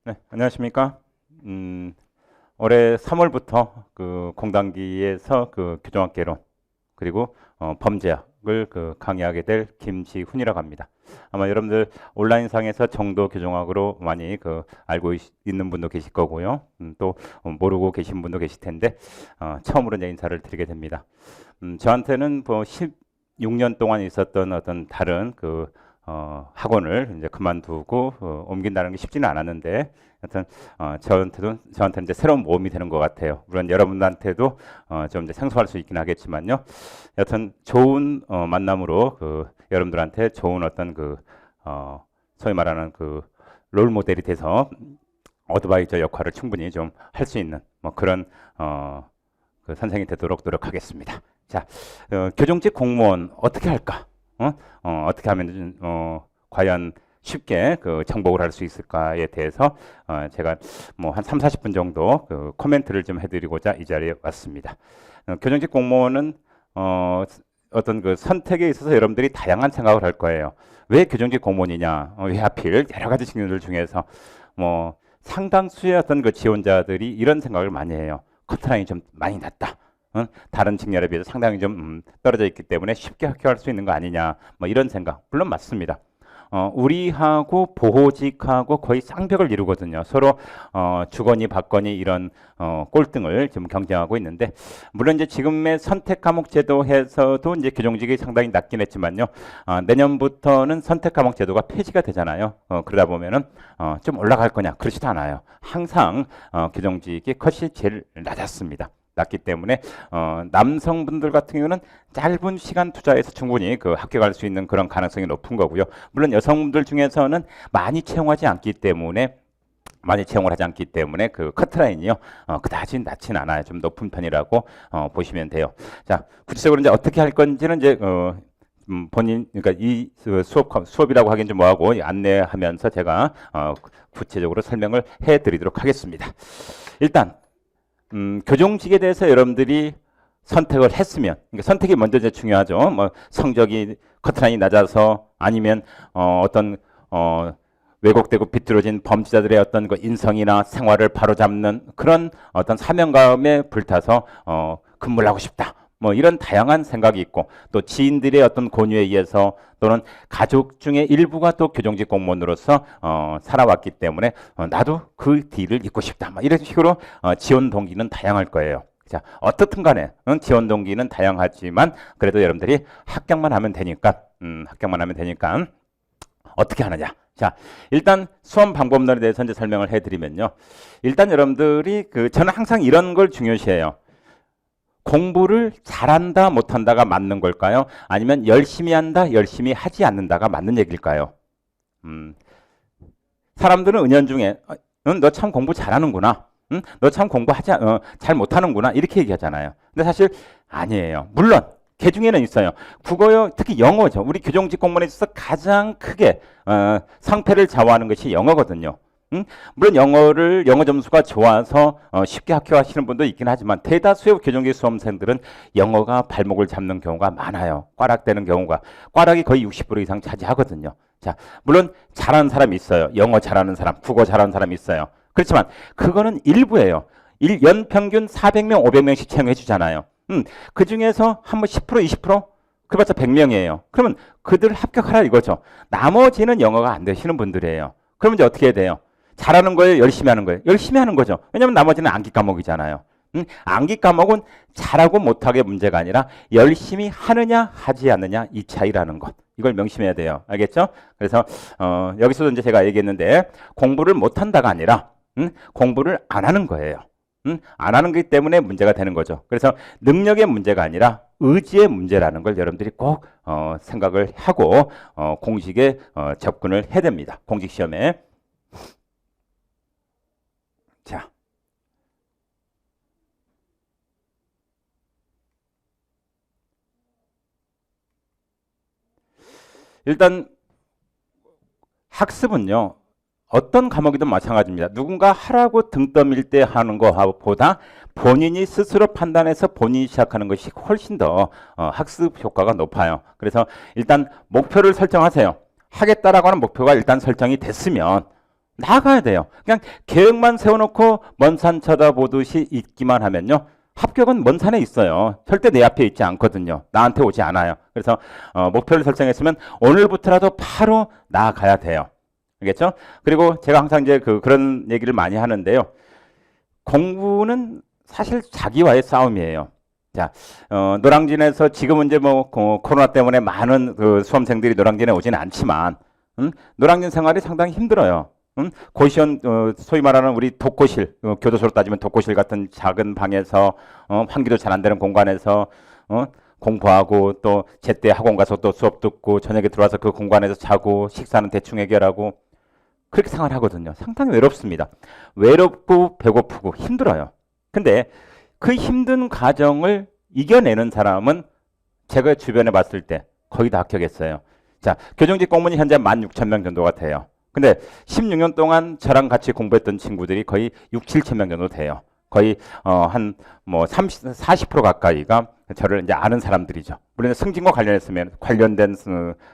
네, 안녕하십니까? 올해 3월부터 그 공단기에서 그 교정학개론 그리고 범죄학을 그 강의하게 될 김지훈이라고 합니다. 아마 여러분들 온라인상에서 정도 교정학으로 많이 그 알고 있는 분도 계실 거고요. 또 모르고 계신 분도 계실 텐데 처음으로 이제 인사를 드리게 됩니다. 저한테는 뭐 16년 동안 있었던 어떤 다른 그 학원을 이제 그만두고 옮긴다는 게 쉽지는 않았는데, 하여튼 저한테는 이제 새로운 모험이 되는 것 같아요. 물론 여러분한테도 좀 이제 생소할 수 있긴 하겠지만요. 여튼 좋은 만남으로 그 여러분들한테 좋은 어떤 그 소위 말하는 그 롤 모델이 돼서 어드바이저 역할을 충분히 좀 할 수 있는 뭐 그런 그 선생이 되도록 노력하겠습니다. 자, 교정직 공무원 어떻게 할까? 어떻게 하면 과연 쉽게 그 정복을 할 수 있을까에 대해서 제가 뭐 한 3, 40분 정도 그 코멘트를 좀 해드리고자 이 자리에 왔습니다. 교정직 공무원은 어떤 그 선택에 있어서 여러분들이 다양한 생각을 할 거예요. 왜 교정직 공무원이냐? 왜 하필 여러 가지 직군들 중에서 뭐 상당수의 어떤 그 지원자들이 이런 생각을 많이 해요. 커트라인이 좀 많이 낮다. 다른 직렬에 비해서 상당히 좀 떨어져 있기 때문에 쉽게 합격할 수 있는 거 아니냐, 뭐 이런 생각. 물론 맞습니다. 우리하고 보호직하고 거의 쌍벽을 이루거든요. 서로 주거니 받거니 이런 꼴등을 지금 경쟁하고 있는데, 물론 이제 지금의 선택 과목 제도에서도 이제 교정직이 상당히 낮긴 했지만요. 내년부터는 선택 과목 제도가 폐지가 되잖아요. 그러다 보면은 좀 올라갈 거냐? 그렇지도 않아요. 항상 교정직이 컷이 제일 낮았습니다. 낮기 때문에 남성분들 같은 경우는 짧은 시간 투자해서 충분히 그 합격할 수 있는 그런 가능성이 높은 거고요. 물론 여성분들 중에서는 많이 채용을 하지 않기 때문에 그 커트라인이요 그다지 낮진 않아요. 좀 높은 편이라고 보시면 돼요. 자, 구체적으로 이제 어떻게 할 건지는 이제 본인, 그러니까 이 수업이라고 하긴 좀 뭐하고 안내하면서 제가 구체적으로 설명을 해드리도록 하겠습니다. 일단 교정직에 대해서 여러분들이 선택을 했으면, 그러니까 선택이 먼저 이제 중요하죠. 뭐 성적이 커트라인이 낮아서 아니면 어떤 왜곡되고 비뚤어진 범죄자들의 어떤 그 인성이나 생활을 바로잡는 그런 어떤 사명감에 불타서 근무를 하고 싶다. 뭐 이런 다양한 생각이 있고, 또 지인들의 어떤 권유에 의해서 또는 가족 중에 일부가 또 교정직 공무원으로서 살아왔기 때문에 나도 그 뒤를 잇고 싶다. 뭐 이런 식으로 지원 동기는 다양할 거예요. 자, 어떻든 간에 지원 동기는 다양하지만 그래도 여러분들이 합격만 하면 되니까 어떻게 하느냐. 자, 일단 수험 방법론에 대해서 이제 설명을 해드리면요. 일단 여러분들이 저는 항상 이런 걸 중요시해요. 공부를 잘한다 못한다가 맞는 걸까요? 아니면 열심히 한다 열심히 하지 않는다가 맞는 얘기일까요? 사람들은 은연중에 너 참 공부 잘하는구나, 너 참 공부하지 잘 못하는구나 이렇게 얘기하잖아요. 근데 사실 아니에요. 물론 개 중에는 있어요. 국어요, 특히 영어죠. 우리 교정직 공무원에 있어서 가장 크게 상패를 좌우하는 것이 영어거든요. 물론 영어 점수가 좋아서 쉽게 합격하시는 분도 있긴 하지만 대다수의 교정직 수험생들은 영어가 발목을 잡는 경우가 많아요. 꽈락되는 경우가, 꽈락이 거의 60% 이상 차지하거든요. 자, 물론 잘하는 사람이 있어요. 영어 잘하는 사람, 국어 잘하는 사람이 있어요. 그렇지만 그거는 일부예요. 연평균 400명, 500명씩 채용해 주잖아요. 그 중에서 한 번 10%, 20%? 그래봤자 100명이에요. 그러면 그들 합격하라 이거죠. 나머지는 영어가 안 되시는 분들이에요. 그러면 이제 어떻게 해야 돼요? 잘하는 거예요? 열심히 하는 거예요? 열심히 하는 거죠. 왜냐하면 나머지는 암기 과목이잖아요. 암기 과목은 잘하고 못하게 문제가 아니라 열심히 하느냐 하지 않느냐 이 차이라는 것. 이걸 명심해야 돼요. 알겠죠? 그래서 여기서도 이제 제가 얘기했는데 공부를 못한다가 아니라 공부를 안 하는 거예요. 안 하는 거기 때문에 문제가 되는 거죠. 그래서 능력의 문제가 아니라 의지의 문제라는 걸 여러분들이 꼭 생각을 하고 공식에 접근을 해야 됩니다. 공식 시험에. 자, 일단 학습은요 어떤 과목이든 마찬가지입니다. 누군가 하라고 등 떠밀 때 하는 것보다 본인이 스스로 판단해서 본인이 시작하는 것이 훨씬 더 학습 효과가 높아요. 그래서 일단 목표를 설정하세요. 하겠다라고 하는 목표가 일단 설정이 됐으면 나아가야 돼요. 그냥 계획만 세워놓고 먼 산 쳐다보듯이 있기만 하면요. 합격은 먼 산에 있어요. 절대 내 앞에 있지 않거든요. 나한테 오지 않아요. 그래서 목표를 설정했으면 오늘부터라도 바로 나아가야 돼요. 알겠죠? 그리고 제가 항상 이제 그런 얘기를 많이 하는데요. 공부는 사실 자기와의 싸움이에요. 자, 노량진에서 지금은 이제 뭐 코로나 때문에 많은 수험생들이 노량진에 오지는 않지만, 노량진 생활이 상당히 힘들어요. 고시원, 소위 말하는 우리 독고실, 교도소로 따지면 독고실 같은 작은 방에서, 환기도 잘 안 되는 공간에서, 공부하고 또 제때 학원 가서 또 수업 듣고 저녁에 들어와서 그 공간에서 자고 식사는 대충 해결하고 그렇게 생활하거든요. 상당히 외롭습니다. 외롭고 배고프고 힘들어요. 근데 그 힘든 과정을 이겨내는 사람은 제가 주변에 봤을 때 거의 다 합격했어요. 자, 교정직 공무원이 현재 16,000명 정도가 돼요. 근데 16년 동안 저랑 같이 공부했던 친구들이 거의 6, 7천 명 정도 돼요. 거의 한 뭐 30, 40% 가까이가 저를 이제 아는 사람들이죠. 물론 승진과 관련된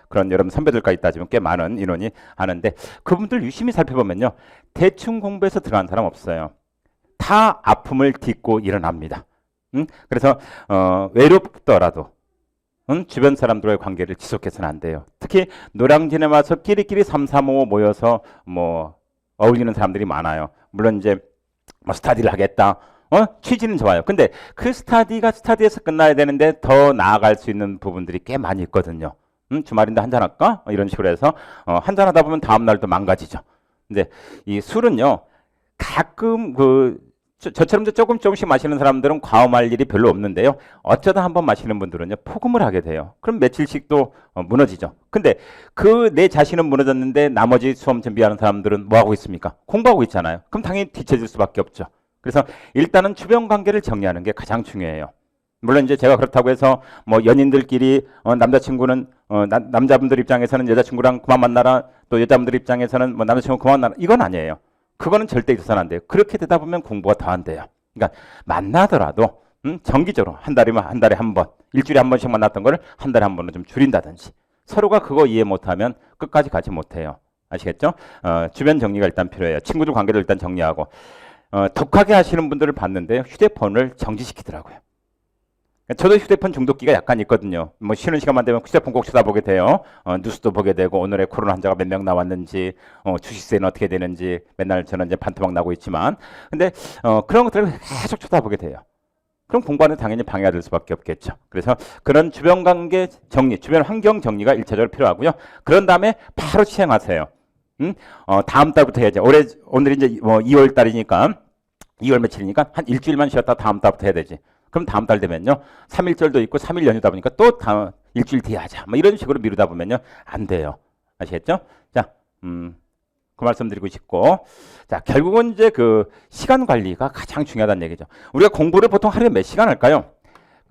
그런 여러분 선배들까지 따지면 꽤 많은 인원이 아는데 그분들 유심히 살펴보면요. 대충 공부해서 들어간 사람 없어요. 다 아픔을 딛고 일어납니다. 그래서 외롭더라도 주변 사람들과의 관계를 지속해서는 안 돼요. 특히 노량진에 와서 끼리끼리 3, 4, 5 모여서 뭐 어울리는 사람들이 많아요. 물론 이제 뭐 스터디를 하겠다. 취지는 좋아요. 근데 그 스터디에서 끝나야 되는데 더 나아갈 수 있는 부분들이 꽤 많이 있거든요. 주말인데 한잔할까? 이런 식으로 해서 한잔하다 보면 다음날 또 망가지죠. 근데 이 술은요. 가끔 저처럼 조금씩 마시는 사람들은 과음할 일이 별로 없는데요. 어쩌다 한번 마시는 분들은요. 폭음을 하게 돼요. 그럼 며칠씩 또 무너지죠. 근데 내 자신은 무너졌는데 나머지 수험 준비하는 사람들은 뭐 하고 있습니까? 공부하고 있잖아요. 그럼 당연히 뒤처질 수밖에 없죠. 그래서 일단은 주변 관계를 정리하는 게 가장 중요해요. 물론 이제 제가 그렇다고 해서 뭐 연인들끼리 남자친구는 남자분들 입장에서는 여자친구랑 그만 만나라, 또 여자분들 입장에서는 뭐 남자친구 그만 만나라, 이건 아니에요. 그거는 절대 있어서는 안 돼요. 그렇게 되다 보면 공부가 더 안 돼요. 그러니까 만나더라도 정기적으로 한 달에 한 번, 일주일에 한 번씩 만났던 거를 한 달에 한 번은 좀 줄인다든지. 서로가 그거 이해 못하면 끝까지 가지 못해요. 아시겠죠? 주변 정리가 일단 필요해요. 친구들 관계도 일단 정리하고. 독하게 하시는 분들을 봤는데요. 휴대폰을 정지시키더라고요. 저도 휴대폰 중독기가 약간 있거든요. 뭐 쉬는 시간만 되면 휴대폰 꼭 쳐다보게 돼요. 뉴스도 보게 되고 오늘의 코로나 환자가 몇 명 나왔는지, 주식세는 어떻게 되는지 맨날 저는 이제 반토막 나고 있지만, 근데 그런 것들을 계속 쳐다보게 돼요. 그럼 공부하는 당연히 방해가 될 수밖에 없겠죠. 그래서 그런 주변 관계 정리, 주변 환경 정리가 일차적으로 필요하고요. 그런 다음에 바로 시행하세요. 다음 달부터 해야죠. 오늘이 이제 뭐 2월 달이니까 2월 며칠이니까 한 일주일만 쉬었다 다음 달부터 해야 되지. 그럼 다음 달 되면요. 3일절도 있고 3일 연휴다 보니까 또 다음 일주일 뒤에 하자. 뭐 이런 식으로 미루다 보면요. 안 돼요. 아시겠죠? 자, 그 말씀 드리고 싶고. 자, 결국은 이제 시간 관리가 가장 중요하다는 얘기죠. 우리가 공부를 보통 하루에 몇 시간 할까요?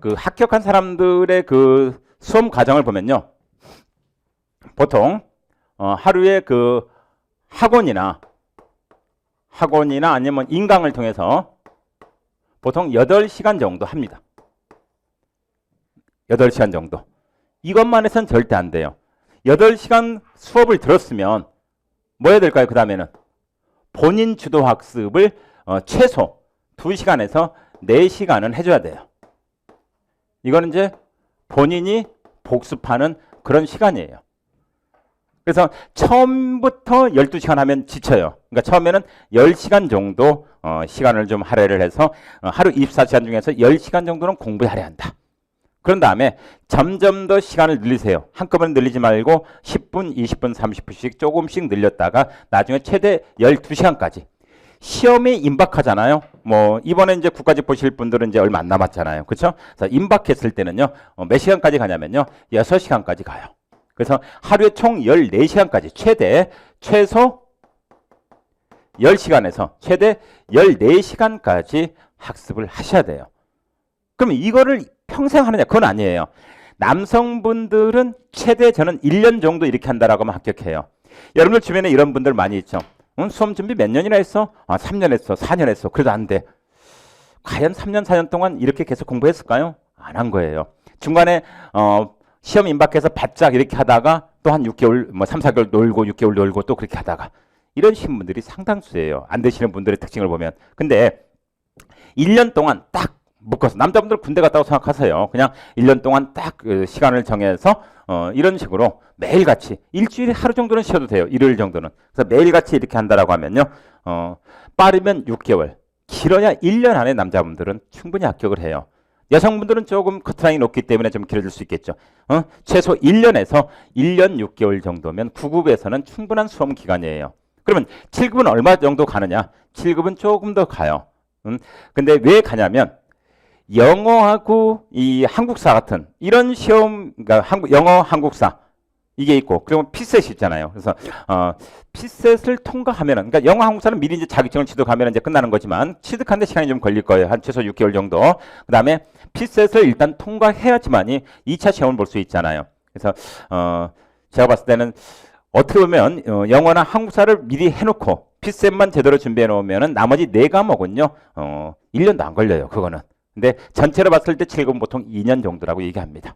합격한 사람들의 수험 과정을 보면요. 보통 하루에 학원이나 아니면 인강을 통해서 보통 8시간 정도 합니다. 8시간 정도. 이것만 해서는 절대 안 돼요. 8시간 수업을 들었으면 뭐 해야 될까요? 그 다음에는 본인 주도 학습을 최소 2시간에서 4시간은 해줘야 돼요. 이거는 이제 본인이 복습하는 그런 시간이에요. 그래서 처음부터 12시간 하면 지쳐요. 그러니까 처음에는 10시간 정도 시간을 좀 할애를 해서 하루 24시간 중에서 10시간 정도는 공부해야 한다. 그런 다음에 점점 더 시간을 늘리세요. 한꺼번에 늘리지 말고 10분, 20분, 30분씩 조금씩 늘렸다가 나중에 최대 12시간까지. 시험에 임박하잖아요. 뭐 이번에 이제 국가직 보실 분들은 이제 얼마 안 남았잖아요. 그렇죠? 그래서 임박했을 때는요. 몇 시간까지 가냐면요. 6시간까지 가요. 그래서 하루에 총 14시간까지 최소 10시간에서 최대 14시간까지 학습을 하셔야 돼요. 그럼 이거를 평생 하느냐? 그건 아니에요. 남성분들은 최대 저는 1년 정도 이렇게 한다라고 하면 합격해요. 여러분들 주변에 이런 분들 많이 있죠. 수험 준비 몇 년이나 했어? 3년 했어. 4년 했어. 그래도 안 돼. 과연 3년, 4년 동안 이렇게 계속 공부했을까요? 안 한 거예요. 중간에 시험 임박해서 바짝 이렇게 하다가 또 한 6개월, 뭐 3, 4개월 놀고 6개월 놀고 또 그렇게 하다가 이런 식인 분들이 상당수예요. 안 되시는 분들의 특징을 보면. 근데 1년 동안 딱 묶어서, 남자분들 군대 갔다고 생각하세요. 그냥 1년 동안 딱 시간을 정해서 이런 식으로 매일같이 일주일에 하루 정도는 쉬어도 돼요. 일요일 정도는. 그래서 매일같이 이렇게 한다라고 하면요. 빠르면 6개월, 길어야 1년 안에 남자분들은 충분히 합격을 해요. 여성분들은 조금 커트라인이 높기 때문에 좀 길어질 수 있겠죠. 최소 1년에서 1년 6개월 정도면 9급에서는 충분한 수험 기간이에요. 그러면 7급은 얼마 정도 가느냐? 7급은 조금 더 가요. 근데 왜 가냐면 영어하고 이 한국사 같은 이런 시험, 그러니까 영어, 한국사 이게 있고, 그리고 피셋이 있잖아요. 그래서 피셋을 통과하면은, 그러니까 영어, 한국사는 미리 이제 자격증을 취득하면 이제 끝나는 거지만 취득하는데 시간이 좀 걸릴 거예요. 한 최소 6개월 정도. 그다음에 피셋을 일단 통과해야지만이 2차 시험을 볼 수 있잖아요. 그래서 제가 봤을 때는 어떻게 보면 영어나 한국사를 미리 해놓고 피셋만 제대로 준비해 놓으면은 나머지 4과목은요 1년도 안 걸려요. 그거는. 근데 전체로 봤을 때 7급은 보통 2년 정도라고 얘기합니다.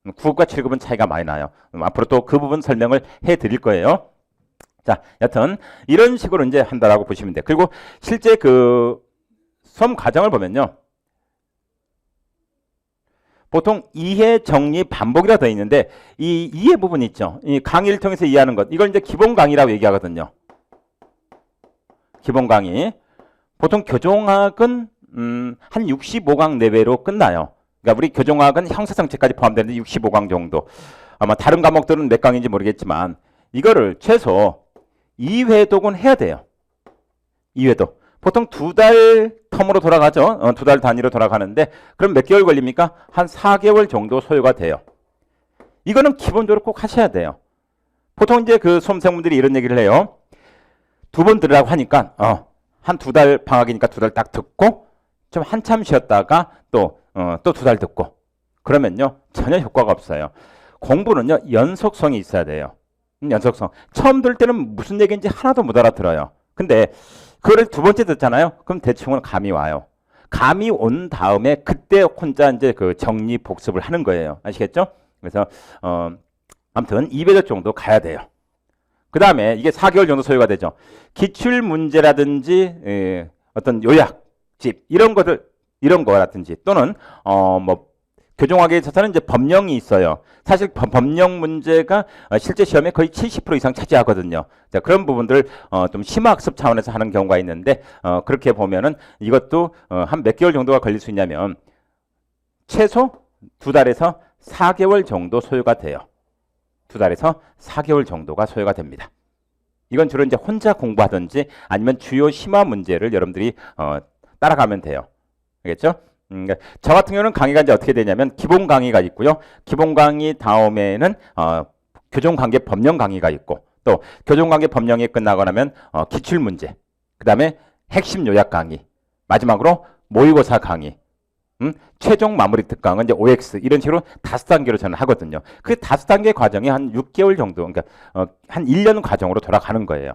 9급과 7급은 차이가 많이 나요. 앞으로 또 그 부분 설명을 해 드릴 거예요. 자, 여튼 이런 식으로 이제 한다라고 보시면 돼요. 그리고 실제 그 수험 과정을 보면요. 보통 이해, 정리, 반복이라 되어 있는데 이 이해 부분 있죠. 이 강의를 통해서 이해하는 것. 이걸 이제 기본 강의라고 얘기하거든요. 기본 강의. 보통 교종학은 한 65강 내외로 끝나요. 그러니까 우리 교종학은 형사정책까지 포함되는데 65강 정도. 아마 다른 과목들은 몇 강인지 모르겠지만 이거를 최소 2회독은 해야 돼요. 2회독. 보통 2달 텀으로 돌아가죠. 2달 단위로 돌아가는데 그럼 몇 개월 걸립니까? 한 4개월 정도 소요가 돼요. 이거는 기본적으로 꼭 하셔야 돼요. 보통 이제 그 수험생분들이 이런 얘기를 해요. 2번 들으라고 하니까 한 2달 방학이니까 2달 딱 듣고 좀 한참 쉬었다가 또 2달 듣고 그러면요 전혀 효과가 없어요. 공부는요 연속성이 있어야 돼요. 연속성. 처음 들 때는 무슨 얘기인지 하나도 못 알아들어요. 근데 그걸 2번째 듣잖아요. 그럼 대충은 감이 와요. 감이 온 다음에 그때 혼자 이제 그 정리 복습을 하는 거예요. 아시겠죠? 그래서 아무튼 200여 정도 가야 돼요. 그 다음에 이게 4개월 정도 소요가 되죠. 기출 문제라든지 어떤 요약집 이런 거라든지 또는 뭐 교종학에 있어서는 이제 법령이 있어요. 사실 법령 문제가 실제 시험에 거의 70% 이상 차지하거든요. 자, 그런 부분들 좀 심화학습 차원에서 하는 경우가 있는데 그렇게 보면은 이것도 한 몇 개월 정도가 걸릴 수 있냐면 최소 2달에서 4개월 정도 소요가 돼요. 2달에서 4개월 정도가 소요가 됩니다. 이건 주로 이제 혼자 공부하든지 아니면 주요 심화 문제를 여러분들이 따라가면 돼요. 알겠죠? 저 같은 경우는 강의가 이제 어떻게 되냐면 기본 강의가 있고요. 기본 강의 다음에는 교종관계 법령 강의가 있고 또 교종관계 법령이 끝나고 나면 기출 문제, 그 다음에 핵심 요약 강의, 마지막으로 모의고사 강의, 최종 마무리 특강은 이제 OX 이런 식으로 5단계로 저는 하거든요. 그 5단계 과정이 한 6개월 정도, 그러니까 한 1년 과정으로 돌아가는 거예요.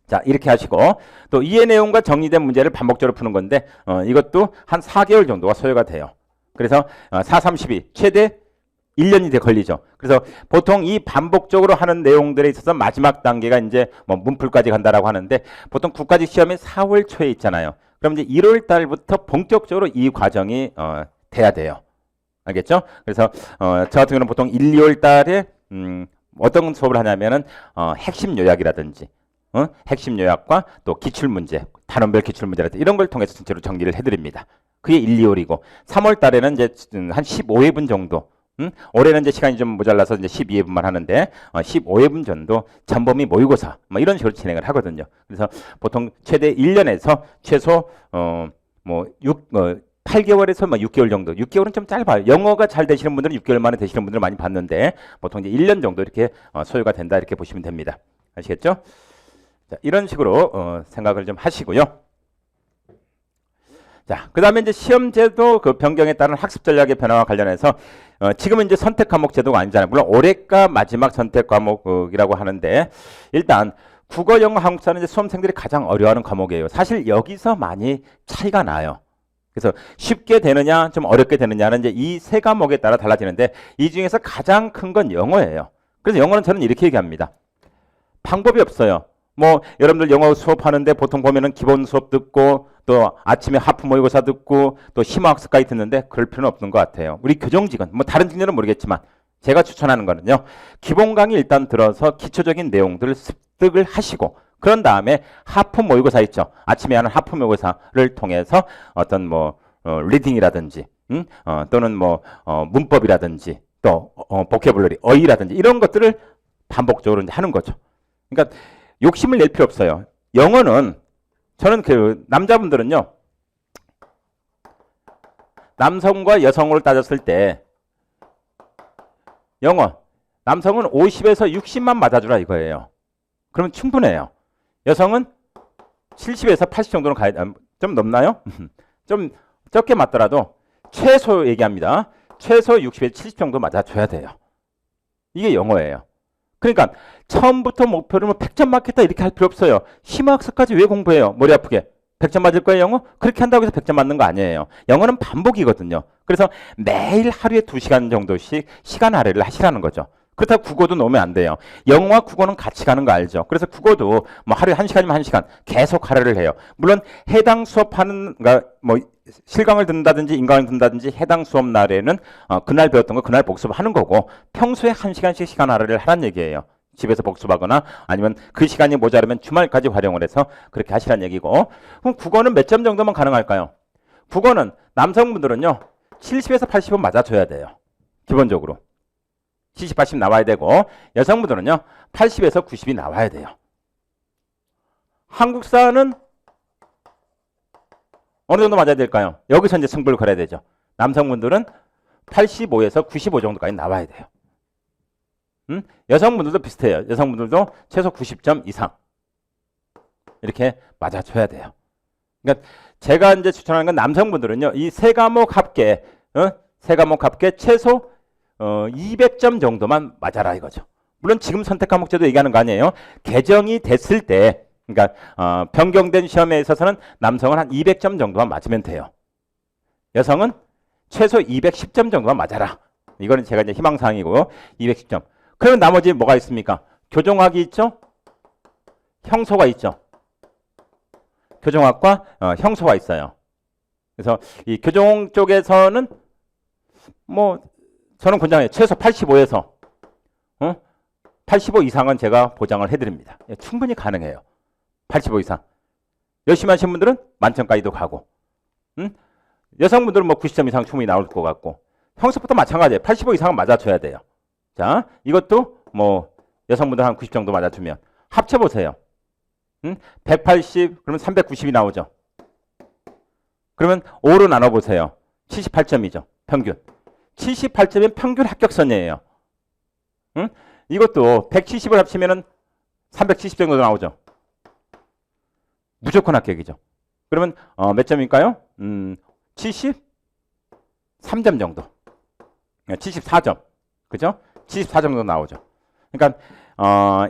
자, 이렇게 하시고 또 이해 내용과 정리된 문제를 반복적으로 푸는 건데 이것도 한 4개월 정도가 소요가 돼요. 그래서 4, 32 최대 1년이 걸리죠. 그래서 보통 이 반복적으로 하는 내용들에 있어서 마지막 단계가 이제 뭐 문풀까지 간다라고 하는데 보통 국가직 시험이 4월 초에 있잖아요. 그럼 이제 1월 달부터 본격적으로 이 과정이 돼야 돼요. 알겠죠? 그래서 저 같은 경우는 보통 1, 2월 달에 어떤 수업을 하냐면은 핵심 요약이라든지 핵심 요약과 또 기출문제, 단원별 기출문제라든지 이런 걸 통해서 전체로 정리를 해드립니다. 그게 1, 2월이고 3월 달에는 이제 한 15회분 정도 올해는 이제 시간이 좀 모자라서 이제 12회분만 하는데 15회분 정도 전범위 모의고사 뭐 이런 식으로 진행을 하거든요. 그래서 보통 최대 1년에서 최소 8개월에서 6개월 정도. 6개월은 좀 짧아요. 영어가 잘 되시는 분들은 6개월 만에 되시는 분들을 많이 봤는데 보통 이제 1년 정도 이렇게 소요가 된다 이렇게 보시면 됩니다. 아시겠죠? 자, 이런 식으로 생각을 좀 하시고요. 자, 그 다음에 이제 시험제도 그 변경에 따른 학습 전략의 변화와 관련해서 지금은 이제 선택 과목 제도가 아니잖아요. 물론 올해가 마지막 선택 과목이라고 하는데 일단 국어, 영어, 한국사는 이제 수험생들이 가장 어려워하는 과목이에요. 사실 여기서 많이 차이가 나요. 그래서 쉽게 되느냐, 좀 어렵게 되느냐는 이제 이 세 과목에 따라 달라지는데 이 중에서 가장 큰 건 영어예요. 그래서 영어는 저는 이렇게 얘기합니다. 방법이 없어요. 뭐 여러분들 영어 수업하는데 보통 보면은 기본 수업 듣고 또 아침에 하프 모의고사 듣고 또 심화학습까지 듣는데 그럴 필요는 없는 것 같아요. 우리 교정직은 뭐 다른 직렬은 모르겠지만 제가 추천하는 거는요. 기본 강의 일단 들어서 기초적인 내용들을 습득을 하시고 그런 다음에 하프 모의고사 있죠. 아침에 하는 하프 모의고사를 통해서 어떤 뭐 리딩이라든지 또는 뭐 문법이라든지 또 보캐블러리, 어휘라든지 이런 것들을 반복적으로 이제 하는 거죠. 그러니까 욕심을 낼 필요 없어요. 영어는 저는 그 남자분들은요. 남성과 여성으로 따졌을 때 영어 남성은 50에서 60만 맞아주라 이거예요. 그러면 충분해요. 여성은 70에서 80 정도는 가야 좀 넘나요? 좀 적게 맞더라도 최소 얘기합니다. 최소 60에서 70 정도 맞아줘야 돼요. 이게 영어예요. 그러니까 처음부터 목표를 뭐 100점 맞겠다 이렇게 할 필요 없어요. 심화학습까지 왜 공부해요? 머리 아프게. 100점 맞을 거예요, 영어? 그렇게 한다고 해서 100점 맞는 거 아니에요. 영어는 반복이거든요. 그래서 매일 하루에 2시간 정도씩 시간 할애를 하시라는 거죠. 그렇다고 국어도 놓으면 안 돼요. 영어와 국어는 같이 가는 거 알죠? 그래서 국어도 뭐 하루에 1시간이면 1시간 계속 할애를 해요. 물론 해당 수업하는, 그러니까 뭐 실강을 듣는다든지 인강을 듣는다든지 해당 수업 날에는 그날 배웠던 거 그날 복습하는 거고 평소에 1시간씩 시간 할애를 하라는 얘기예요. 집에서 복습하거나 아니면 그 시간이 모자르면 주말까지 활용을 해서 그렇게 하시라는 얘기고. 그럼 국어는 몇 점 정도만 가능할까요? 국어는 남성분들은요 70에서 80은 맞아줘야 돼요. 기본적으로 70, 80 나와야 되고 여성분들은요 80에서 90이 나와야 돼요. 한국사는 어느 정도 맞아야 될까요? 여기서 이제 승부를 걸어야 되죠. 남성분들은 85에서 95 정도까지 나와야 돼요. 여성분들도 비슷해요. 여성분들도 최소 90점 이상 이렇게 맞아줘야 돼요. 그러니까 제가 이제 추천하는 건 남성분들은요, 이 세 과목 합계, 세 과목 합계 최소 200점 정도만 맞아라 이거죠. 물론 지금 선택 과목제도 얘기하는 거 아니에요. 개정이 됐을 때, 그러니까 변경된 시험에 있어서는 남성은 한 200점 정도만 맞으면 돼요. 여성은 최소 210점 정도만 맞아라. 이거는 제가 이제 희망사항이고 210점. 그러면 나머지 뭐가 있습니까? 교정학이 있죠? 형소가 있죠? 교정학과 형소가 있어요. 그래서 이 교정 쪽에서는 뭐 저는 권장해요. 최소 85에서 85 이상은 제가 보장을 해드립니다. 충분히 가능해요. 85 이상. 열심히 하신 분들은 만점까지도 가고 여성분들은 뭐 90점 이상 충분히 나올 것 같고 형소부터 마찬가지예요. 85 이상은 맞아줘야 돼요. 자, 이것도 뭐 여성분들 한 90 정도 맞아주면 합쳐보세요. 180 그러면 390이 나오죠. 그러면 5로 나눠보세요. 78점이죠. 평균. 78점은 평균 합격선이에요. 이것도 170을 합치면은 370 정도 나오죠. 무조건 합격이죠. 그러면 몇 점일까요? 73점 정도. 74점. 그죠? 74점 정도 나오죠. 그러니까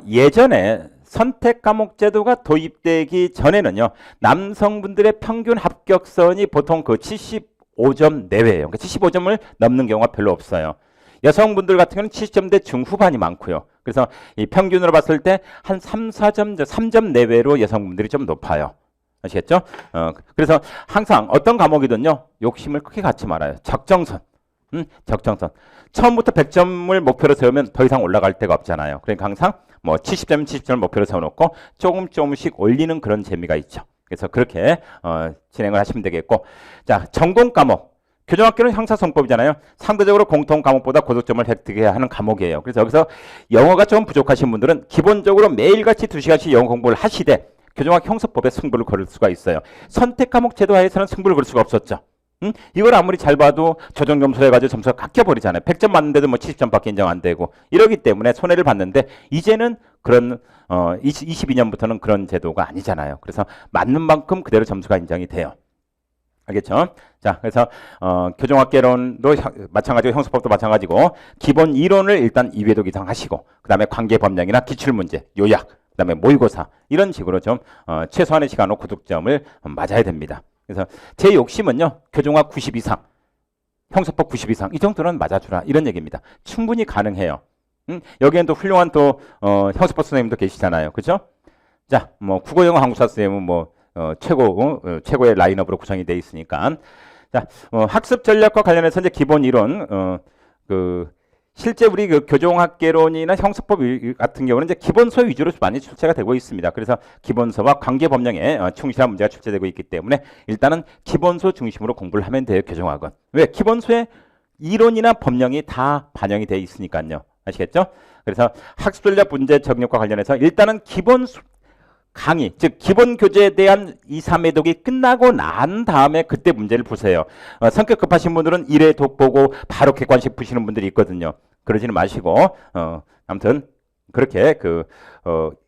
예전에 선택 과목 제도가 도입되기 전에는요. 남성분들의 평균 합격선이 보통 그 75점 내외예요. 그러니까 75점을 넘는 경우가 별로 없어요. 여성분들 같은 경우는 70점대 중후반이 많고요. 그래서 이 평균으로 봤을 때 한 3점 4점 내외로 여성분들이 좀 높아요. 아시겠죠? 그래서 항상 어떤 과목이든요. 욕심을 크게 갖지 말아요. 적정선. 적정선. 처음부터 100점을 목표로 세우면 더 이상 올라갈 데가 없잖아요. 그러니까 항상 뭐 70점, 70점을 목표로 세워놓고 조금씩 올리는 그런 재미가 있죠. 그래서 그렇게 진행을 하시면 되겠고, 자, 전공 과목. 교정학교는 형사성법이잖아요. 상대적으로 공통 과목보다 고득점을 획득해야 하는 과목이에요. 그래서 여기서 영어가 좀 부족하신 분들은 기본적으로 매일같이 2시간씩 영어 공부를 하시되 교정학 형사법에 승부를 걸을 수가 있어요. 선택 과목 제도하에서는 승부를 걸 수가 없었죠. 이걸 아무리 잘 봐도 조정 점수 해가지고 점수가 깎여버리잖아요. 100점 맞는데도 뭐 70점밖에 인정 안 되고 이러기 때문에 손해를 봤는데 이제는 그런 22년부터는 그런 제도가 아니잖아요. 그래서 맞는 만큼 그대로 점수가 인정이 돼요. 알겠죠? 자, 그래서 교정학개론도 마찬가지고 형사법도 마찬가지고 기본 이론을 일단 2회독 이상 하시고 그 다음에 관계법령이나 기출문제, 요약, 그 다음에 모의고사 이런 식으로 좀 최소한의 시간으로 고득점을 맞아야 됩니다. 그래서 제 욕심은요. 교정학 90 이상, 형사법 90 이상 이 정도는 맞아주라 이런 얘기입니다. 충분히 가능해요. 여기엔 또 훌륭한 또 형사법 선생님도 계시잖아요. 그죠? 자, 뭐 국어, 영어, 한국사 쌤은 뭐 최고의 라인업으로 구성이 되어 있으니까. 자, 학습 전략과 관련해서 이제 기본 이론, 실제 우리 그 교종학개론이나 형사법 같은 경우는 이제 기본서 위주로 많이 출제가 되고 있습니다. 그래서 기본서와 관계 법령에 충실한 문제가 출제되고 있기 때문에 일단은 기본서 중심으로 공부를 하면 돼요, 교종학은. 왜? 기본서에 이론이나 법령이 다 반영이 되어 있으니까요. 아시겠죠? 그래서 학습 전략 문제 적용과 관련해서 일단은 기본 강의, 즉 기본 교재에 대한 2, 3회 독이 끝나고 난 다음에 그때 문제를 푸세요. 성격 급하신 분들은 1회 독 보고 바로 객관식 푸시는 분들이 있거든요. 그러지는 마시고 아무튼 그렇게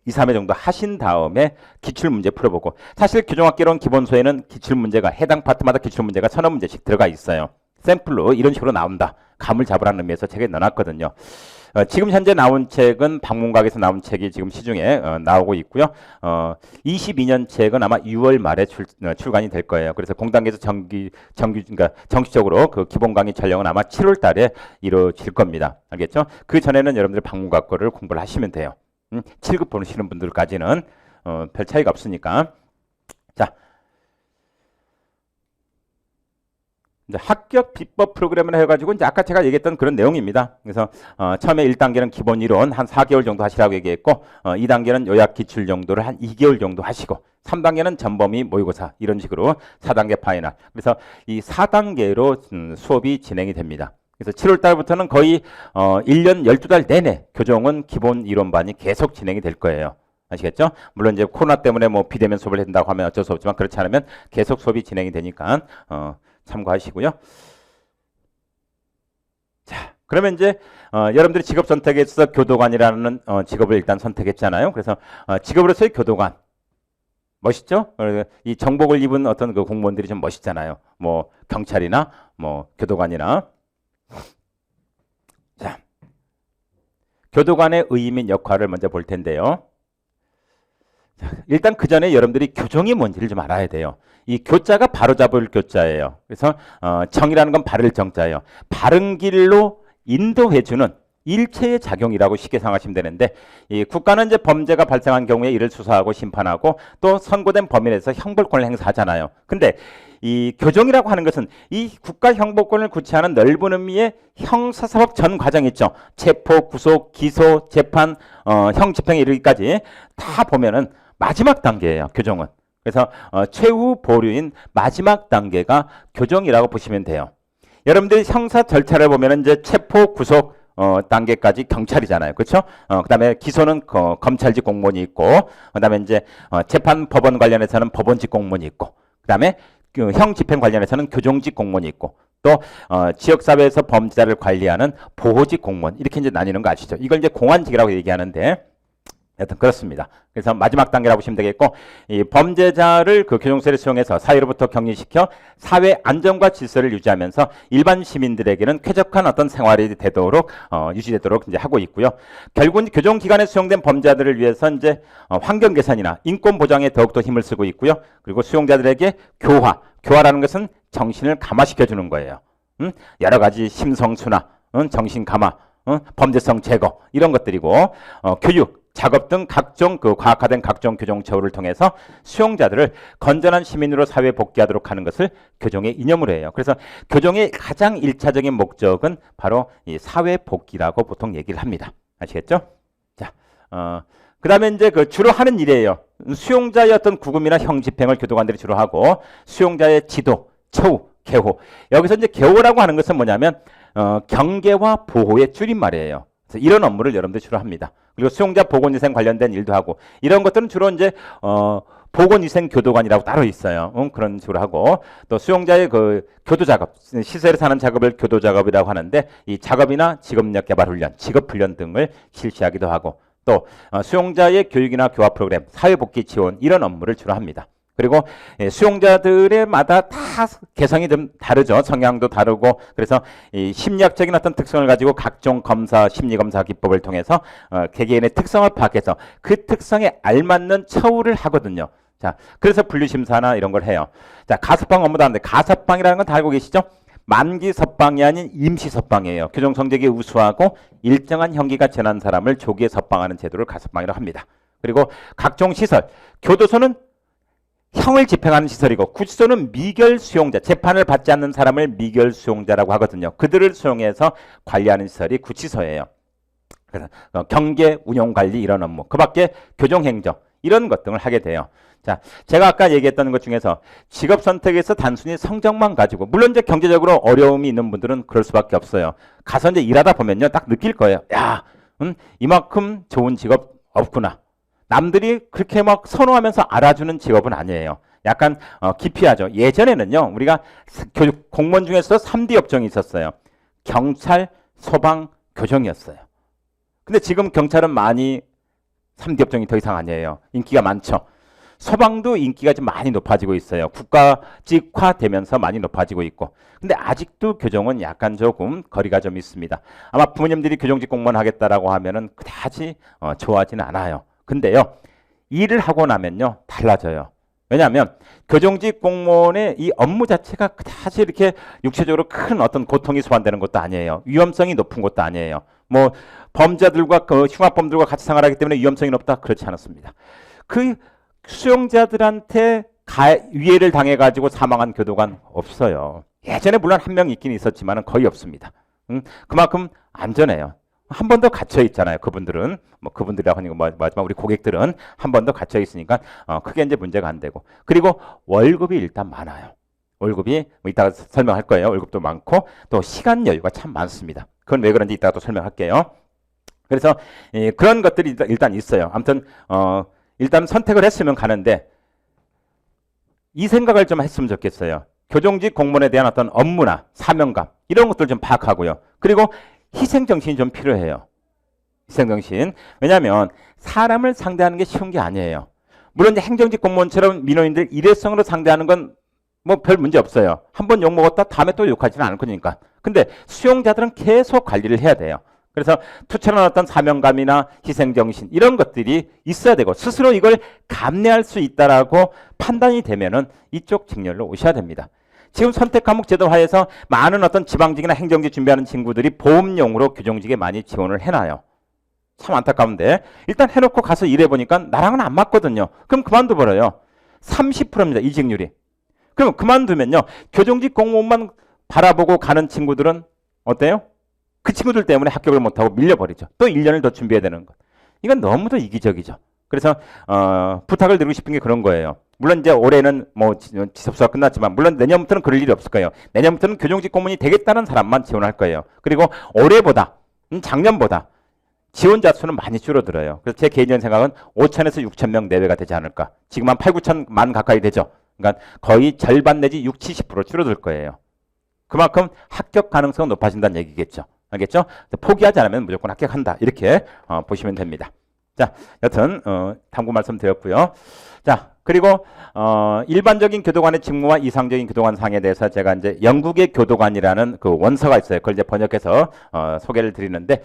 2, 3회 정도 하신 다음에 기출문제 풀어보고, 사실 교종학개론 기본서에는 기출문제가 해당 파트마다 기출문제가 1000문제씩 들어가 있어요. 샘플로 이런 식으로 나온다. 감을 잡으라는 의미에서 책에 넣어놨거든요. 지금 현재 나온 책은 박문각에서 나온 책이 지금 시중에 나오고 있고요. 22년 책은 아마 6월 말에 출간이 될 거예요. 그래서 공단계에서 그러니까 정식적으로 그 기본 강의 촬영은 아마 7월 달에 이루어질 겁니다. 알겠죠? 그 전에는 여러분들 박문각 거를 공부를 하시면 돼요. 7급 보시는 분들까지는 별 차이가 없으니까. 자, 이제 합격 비법 프로그램을 해가지고 이제 아까 제가 얘기했던 그런 내용입니다. 그래서 처음에 1단계는 기본 이론 한 4개월 정도 하시라고 얘기했고, 2단계는 요약 기출 정도를 한 2개월 정도 하시고, 3단계는 전범위 모의고사 이런 식으로 4단계 파이널. 그래서 이 4단계로 수업이 진행이 됩니다. 그래서 7월 달부터는 거의 1년 12달 내내 교종은 기본 이론반이 계속 진행이 될 거예요. 아시겠죠? 물론 이제 코로나 때문에 뭐 비대면 수업을 한다고 하면 어쩔 수 없지만, 그렇지 않으면 계속 수업이 진행이 되니까 참고하시고요. 자, 그러면 이제 여러분들이 직업 선택에 있어서 교도관이라는 직업을 일단 선택했잖아요. 그래서 직업으로서의 교도관 멋있죠? 이 정복을 입은 어떤 그 공무원들이 좀 멋있잖아요. 뭐 경찰이나 뭐 교도관이나. 자, 교도관의 의의 및 역할을 먼저 볼 텐데요. 자, 일단 그 전에 여러분들이 교정이 뭔지를 좀 알아야 돼요. 이 교자가 바로잡을 교자예요. 그래서 정이라는 건 바를 정자예요. 바른 길로 인도해주는 일체의 작용이라고 쉽게 생각하시면 되는데, 이 국가는 이제 범죄가 발생한 경우에 이를 수사하고 심판하고 또 선고된 범인에서 형벌권을 행사하잖아요. 근데 이 교정이라고 하는 것은 이 국가 형벌권을 구체하는 넓은 의미의 형사사법 전 과정 있죠. 체포, 구속, 기소, 재판, 형 집행에 이르기까지 다 보면은 마지막 단계예요, 교정은. 그래서 최후 보류인 마지막 단계가 교정이라고 보시면 돼요. 여러분들이 형사 절차를 보면 이제 체포, 구속 단계까지 경찰이잖아요, 그렇죠? 그다음에 기소는 검찰직 공무원이 있고, 그다음에 이제 재판 법원 관련해서는 법원직 공무원이 있고, 그다음에 형 집행 관련해서는 교정직 공무원이 있고, 또 지역사회에서 범죄자를 관리하는 보호직 공무원, 이렇게 이제 나뉘는 거 아시죠? 이걸 이제 공안직이라고 얘기하는데, 여튼 그렇습니다. 그래서 마지막 단계라고 보시면 되겠고, 이 범죄자를 그 교정소를 수용해서 사회로부터 격리시켜 사회 안정과 질서를 유지하면서 일반 시민들에게는 쾌적한 어떤 생활이 되도록 유지되도록 이제 하고 있고요. 결국은 교정기관에 수용된 범죄자들을 위해서 이제 환경 개선이나 인권 보장에 더욱더 힘을 쓰고 있고요. 그리고 수용자들에게 교화라는 것은 정신을 감화시켜 주는 거예요. 여러 가지 심성 순화, 정신 감화, 범죄성 제거 이런 것들이고, 교육, 작업 등 각종 과학화된 각종 교정 처우를 통해서 수용자들을 건전한 시민으로 사회에 복귀하도록 하는 것을 교정의 이념으로 해요. 그래서 교정의 가장 1차적인 목적은 바로 이 사회 복귀라고 보통 얘기를 합니다. 아시겠죠? 자, 그 다음에 이제 주로 하는 일이에요. 수용자의 어떤 구금이나 형 집행을 교도관들이 주로 하고, 수용자의 지도, 처우, 개호. 여기서 이제 개호라고 하는 것은 뭐냐면 경계와 보호의 줄임말이에요. 그래서 이런 업무를 여러분들이 주로 합니다. 그리고 수용자 보건위생 관련된 일도 하고, 이런 것들은 주로 이제 보건위생 교도관이라고 따로 있어요. 그런 식으로 하고, 또 수용자의 교도 작업, 시설에서 하는 작업을 교도 작업이라고 하는데, 이 작업이나 직업력 개발 훈련, 직업 훈련 등을 실시하기도 하고, 또 수용자의 교육이나 교화 프로그램, 사회복귀 지원 이런 업무를 주로 합니다. 그리고 수용자들의마다 다 개성이 좀 다르죠. 성향도 다르고, 그래서 이 심리학적인 어떤 특성을 가지고 각종 검사, 심리검사 기법을 통해서 개개인의 특성을 파악해서 그 특성에 알맞는 처우를 하거든요. 자, 그래서 분류심사나 이런 걸 해요. 자, 가석방 업무도 하는데, 가석방이라는 건 다 알고 계시죠? 만기 석방이 아닌 임시 석방이에요. 교정 성적이 우수하고 일정한 형기가 지난 사람을 조기에 석방하는 제도를 가석방이라고 합니다. 그리고 각종 시설, 교도소는 형을 집행하는 시설이고 구치소는 미결 수용자, 재판을 받지 않는 사람을 미결 수용자라고 하거든요. 그들을 수용해서 관리하는 시설이 구치소예요. 그래서 경계, 운영 관리 이런 업무, 그 밖에 교정행정 이런 것 등을 하게 돼요. 자, 제가 아까 얘기했던 것 중에서 직업 선택에서 단순히 성적만 가지고, 물론 이제 경제적으로 어려움이 있는 분들은 그럴 수밖에 없어요. 가서 이제 일하다 보면요, 딱 느낄 거예요. 야, 이만큼 좋은 직업 없구나. 남들이 그렇게 막 선호하면서 알아주는 직업은 아니에요. 약간 기피하죠. 예전에는요, 우리가 공무원 중에서 3D 업종이 있었어요. 경찰, 소방, 교정이었어요. 근데 지금 경찰은 많이 3D 업종이 더 이상 아니에요. 인기가 많죠. 소방도 인기가 좀 많이 높아지고 있어요. 국가직화되면서 많이 높아지고 있고. 근데 아직도 교정은 약간 조금 거리가 좀 있습니다. 아마 부모님들이 교정직 공무원 하겠다라고 하면은 그다지 좋아하지는 않아요. 근데요, 일을 하고 나면요, 달라져요. 왜냐하면 교정직 공무원의 이 업무 자체가 그다지 이렇게 육체적으로 큰 어떤 고통이 소환되는 것도 아니에요. 위험성이 높은 것도 아니에요. 뭐 범죄자들과 그 흉악범들과 같이 생활하기 때문에 위험성이 높다, 그렇지 않았습니다. 그 수용자들한테 위해를 당해가지고 사망한 교도관 없어요. 예전에 물론 한 명 있긴 있었지만 거의 없습니다. 그만큼 안전해요. 한 번 더 갇혀 있잖아요. 그분들은 뭐 그분들이라고 하는 거 맞지만 우리 고객들은 한 번 더 갇혀 있으니까 크게 이제 문제가 안 되고, 그리고 월급이 일단 많아요. 월급이 뭐 이따가 설명할 거예요. 월급도 많고 또 시간 여유가 참 많습니다. 그건 왜 그런지 이따가 또 설명할게요. 그래서 그런 것들이 일단 있어요. 아무튼 일단 선택을 했으면 가는데 이 생각을 좀 했으면 좋겠어요. 교정직 공무원에 대한 어떤 업무나 사명감 이런 것들 좀 파악하고요. 그리고 희생정신이 좀 필요해요. 희생정신. 왜냐하면 사람을 상대하는 게 쉬운 게 아니에요. 물론 이제 행정직 공무원처럼 민원인들 일회성으로 상대하는 건 뭐 별 문제 없어요. 한 번 욕먹었다 다음에 또 욕하지는 않을 거니까. 근데 수용자들은 계속 관리를 해야 돼요. 그래서 투철한 어떤 사명감이나 희생정신 이런 것들이 있어야 되고 스스로 이걸 감내할 수 있다라고 판단이 되면은 이쪽 직렬로 오셔야 됩니다. 지금 선택과목 제도 하에서 많은 어떤 지방직이나 행정직 준비하는 친구들이 보험용으로 교정직에 많이 지원을 해놔요. 참 안타까운데 일단 해놓고 가서 일해보니까 나랑은 안 맞거든요. 그럼 그만둬 버려요. 30%입니다. 이직률이. 그럼 그만두면요, 교정직 공무원만 바라보고 가는 친구들은 어때요? 그 친구들 때문에 합격을 못하고 밀려버리죠. 또 1년을 더 준비해야 되는 것. 이건 너무도 이기적이죠. 그래서 부탁을 드리고 싶은 게 그런 거예요. 물론 이제 올해는 뭐 지섭수가 끝났지만 물론 내년부터는 그럴 일이 없을 거예요. 내년부터는 교정직 공무원이 되겠다는 사람만 지원할 거예요. 그리고 올해보다 작년보다 지원자 수는 많이 줄어들어요. 그래서 제 개인적인 생각은 5천에서 6천 명 내외가 되지 않을까. 지금 한 8, 9천만 가까이 되죠. 그러니까 거의 절반 내지 6, 70% 줄어들 거예요. 그만큼 합격 가능성은 높아진다는 얘기겠죠. 알겠죠? 포기하지 않으면 무조건 합격한다. 이렇게 보시면 됩니다. 자, 여튼 탐구 말씀드렸고요. 자, 그리고 일반적인 교도관의 직무와 이상적인 교도관 상에 대해서 제가 이제 영국의 교도관이라는 그 원서가 있어요. 그걸 이제 번역해서 소개를 드리는데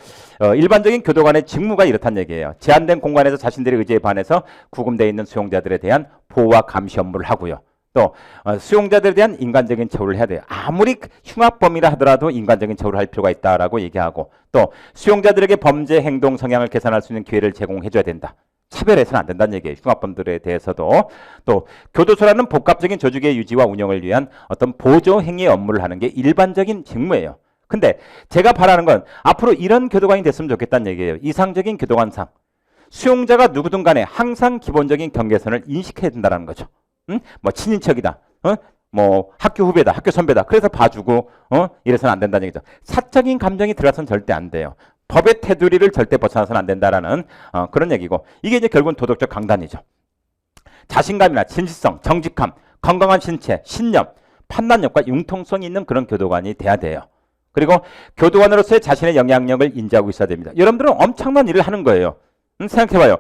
일반적인 교도관의 직무가 이렇다는 얘기예요. 제한된 공간에서 자신들의 의지에 반해서 구금되어 있는 수용자들에 대한 보호와 감시 업무를 하고요. 또 수용자들에 대한 인간적인 처우를 해야 돼요. 아무리 흉악범이라 하더라도 인간적인 처우를 할 필요가 있다라고 얘기하고, 또 수용자들에게 범죄 행동 성향을 개선할 수 있는 기회를 제공해줘야 된다. 차별해서는 안 된다는 얘기예요. 흉악범들에 대해서도. 또 교도소라는 복합적인 조직의 유지와 운영을 위한 어떤 보조 행위 업무를 하는 게 일반적인 직무예요. 근데 제가 바라는 건 앞으로 이런 교도관이 됐으면 좋겠다는 얘기예요. 이상적인 교도관상. 수용자가 누구든 간에 항상 기본적인 경계선을 인식해야 된다는 거죠. 뭐 친인척이다, 뭐 학교 후배다, 학교 선배다, 그래서 봐주고 이래서는 안 된다는 얘기죠. 사적인 감정이 들어가서는 절대 안 돼요. 법의 테두리를 절대 벗어나서는 안 된다라는 그런 얘기고, 이게 이제 결국은 도덕적 강단이죠. 자신감이나 진실성, 정직함, 건강한 신체, 신념, 판단력과 융통성이 있는 그런 교도관이 돼야 돼요. 그리고 교도관으로서의 자신의 영향력을 인지하고 있어야 됩니다. 여러분들은 엄청난 일을 하는 거예요. 생각해봐요.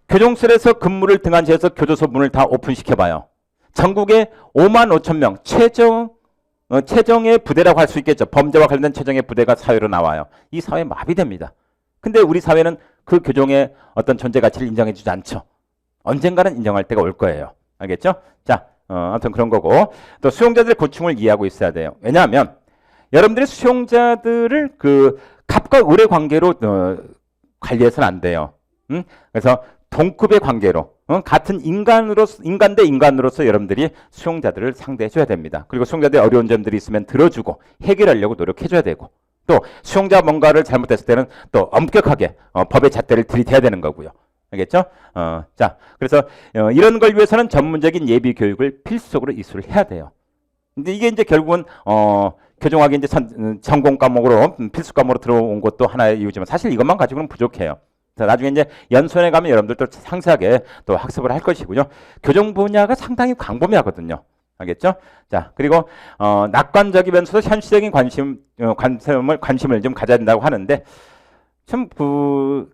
교정실에서 근무를 등한시해서 교도소 문을 다 오픈시켜봐요. 전국에 5만 5천 명 최정의 부대라고 할 수 있겠죠. 범죄와 관련된 최정의 부대가 사회로 나와요. 이 사회 마비됩니다. 근데 우리 사회는 그 교정의 어떤 존재 가치를 인정해주지 않죠. 언젠가는 인정할 때가 올 거예요. 알겠죠? 자, 아무튼 그런 거고, 또 수용자들의 고충을 이해하고 있어야 돼요. 왜냐하면 여러분들이 수용자들을 그 갑과 을의 관계로 관리해서는 안 돼요. 그래서 동급의 관계로 같은 인간 대 인간으로서 여러분들이 수용자들을 상대해 줘야 됩니다. 그리고 수용자들의 어려운 점들이 있으면 들어주고 해결하려고 노력해 줘야 되고, 또 수용자 뭔가를 잘못했을 때는 또 엄격하게 법의 잣대를 들이대야 되는 거고요. 알겠죠? 자, 그래서 이런 걸 위해서는 전문적인 예비 교육을 필수적으로 이수를 해야 돼요. 근데 이게 이제 결국은 교정학이 이제 전공 과목으로 필수 과목으로 들어온 것도 하나의 이유지만 사실 이것만 가지고는 부족해요. 나중에 이제 연수원에 가면 여러분들 또 상세하게 또 학습을 할 것이고요. 교정 분야가 상당히 광범위하거든요. 알겠죠? 자, 그리고 낙관적이면서도 현실적인 관심을 좀 가져야 된다고 하는데, 좀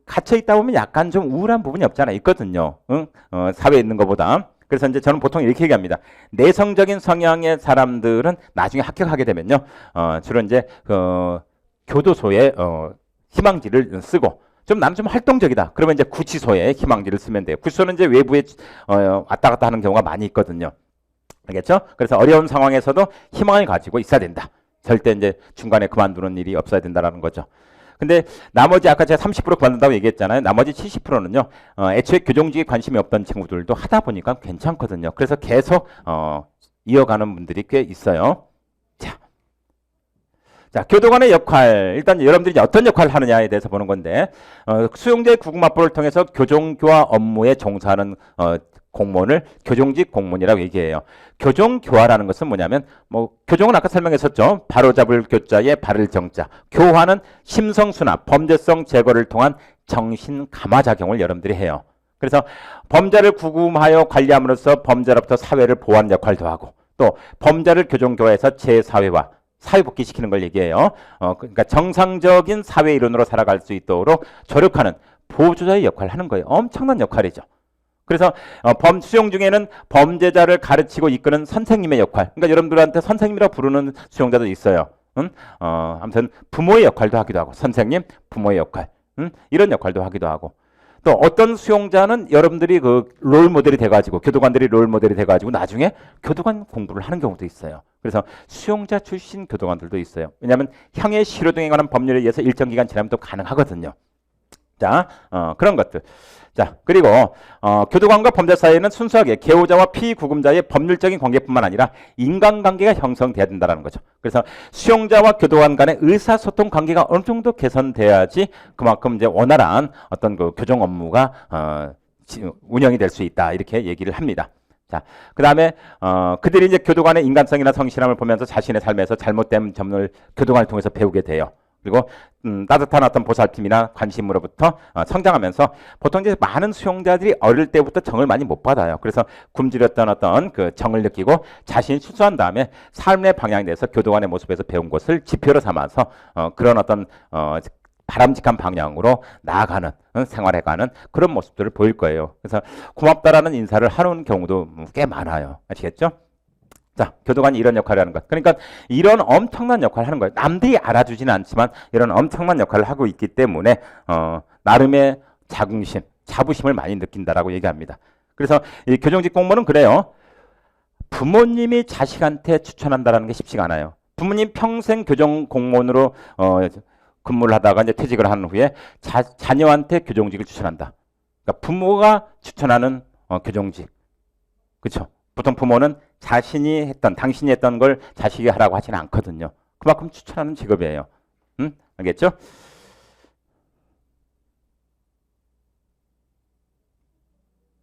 갇혀 있다 보면 약간 좀 우울한 부분이 없지 않아 있거든요. 사회에 있는 것보다. 그래서 이제 저는 보통 이렇게 얘기합니다. 내성적인 성향의 사람들은 나중에 합격하게 되면요, 주로 이제 교도소에 희망지를 쓰고, 나는 좀 활동적이다. 그러면 이제 구치소에 희망지를 쓰면 돼요. 구치소는 이제 외부에 왔다 갔다 하는 경우가 많이 있거든요. 알겠죠? 그래서 어려운 상황에서도 희망을 가지고 있어야 된다. 절대 이제 중간에 그만두는 일이 없어야 된다라는 거죠. 근데 나머지 아까 제가 30% 그만둔다고 얘기했잖아요. 나머지 70%는요. 애초에 교정직에 관심이 없던 친구들도 하다 보니까 괜찮거든요. 그래서 계속 이어가는 분들이 꽤 있어요. 자, 교도관의 역할. 일단 여러분들이 어떤 역할을 하느냐에 대해서 보는 건데, 수용자의 구급납부를 통해서 교정교화 업무에 종사하는 공무원을 교정직 공무원이라고 얘기해요. 교정교화라는 것은 뭐냐면, 교정은 아까 설명했었죠. 바로잡을 교자에 바를 정자. 교화는 심성순합, 범죄성 제거를 통한 정신 감화작용을 여러분들이 해요. 그래서 범죄를 구금하여 관리함으로써 범죄로부터 사회를 보호하는 역할도 하고, 또 범죄를 교정교화해서 재사회화, 사회복귀시키는 걸 얘기해요. 그러니까 정상적인 사회 일원으로 살아갈 수 있도록 조력하는 보조자의 역할을 하는 거예요. 엄청난 역할이죠. 그래서 수용 중에는 범죄자를 가르치고 이끄는 선생님의 역할, 그러니까 여러분들한테 선생님이라고 부르는 수용자도 있어요. 아무튼 부모의 역할도 하기도 하고, 선생님, 부모의 역할, 이런 역할도 하기도 하고, 또 어떤 수용자는 여러분들이 롤 모델이 돼가지고, 교도관들이 롤 모델이 돼가지고 나중에 교도관 공부를 하는 경우도 있어요. 그래서 수용자 출신 교도관들도 있어요. 왜냐하면 형의 실효 등에 관한 법률에 의해서 일정 기간 지나면 또 가능하거든요. 자, 그런 것들. 자, 그리고 교도관과 범죄 사이에는 순수하게 개호자와 피구금자의 법률적인 관계뿐만 아니라 인간관계가 형성돼야 된다는 거죠. 그래서 수용자와 교도관 간의 의사소통 관계가 어느 정도 개선돼야지 그만큼 이제 원활한 어떤 교정 업무가 운영이 될 수 있다, 이렇게 얘기를 합니다. 자, 그 다음에 그들이 이제 교도관의 인간성이나 성실함을 보면서 자신의 삶에서 잘못된 점을 교도관을 통해서 배우게 돼요. 그리고 따뜻한 어떤 보살핌이나 관심으로부터 성장하면서 보통 이제 많은 수용자들이 어릴 때부터 정을 많이 못 받아요. 그래서 굶주렸던 어떤 그 정을 느끼고 자신이 출소한 다음에 삶의 방향에 대해서 교도관의 모습에서 배운 것을 지표로 삼아서 그런 어떤 바람직한 방향으로 나아가는, 생활해가는 그런 모습들을 보일 거예요. 그래서 고맙다라는 인사를 하는 경우도 꽤 많아요. 아시겠죠? 자, 교도관이 이런 역할을 하는 것. 그러니까 이런 엄청난 역할을 하는 거예요. 남들이 알아주지는 않지만 이런 엄청난 역할을 하고 있기 때문에 나름의 자긍심, 자부심을 많이 느낀다라고 얘기합니다. 그래서 이 교정직 공무원은 그래요. 부모님이 자식한테 추천한다라는 게 쉽지가 않아요. 부모님 평생 교정 공무원으로 근무를 하다가 이제 퇴직을 한 후에 자녀한테 교정직을 추천한다. 그러니까 부모가 추천하는 교정직. 그렇죠? 보통 부모는 당신이 했던 걸 자식이 하라고 하지는 않거든요. 그만큼 추천하는 직업이에요. 알겠죠?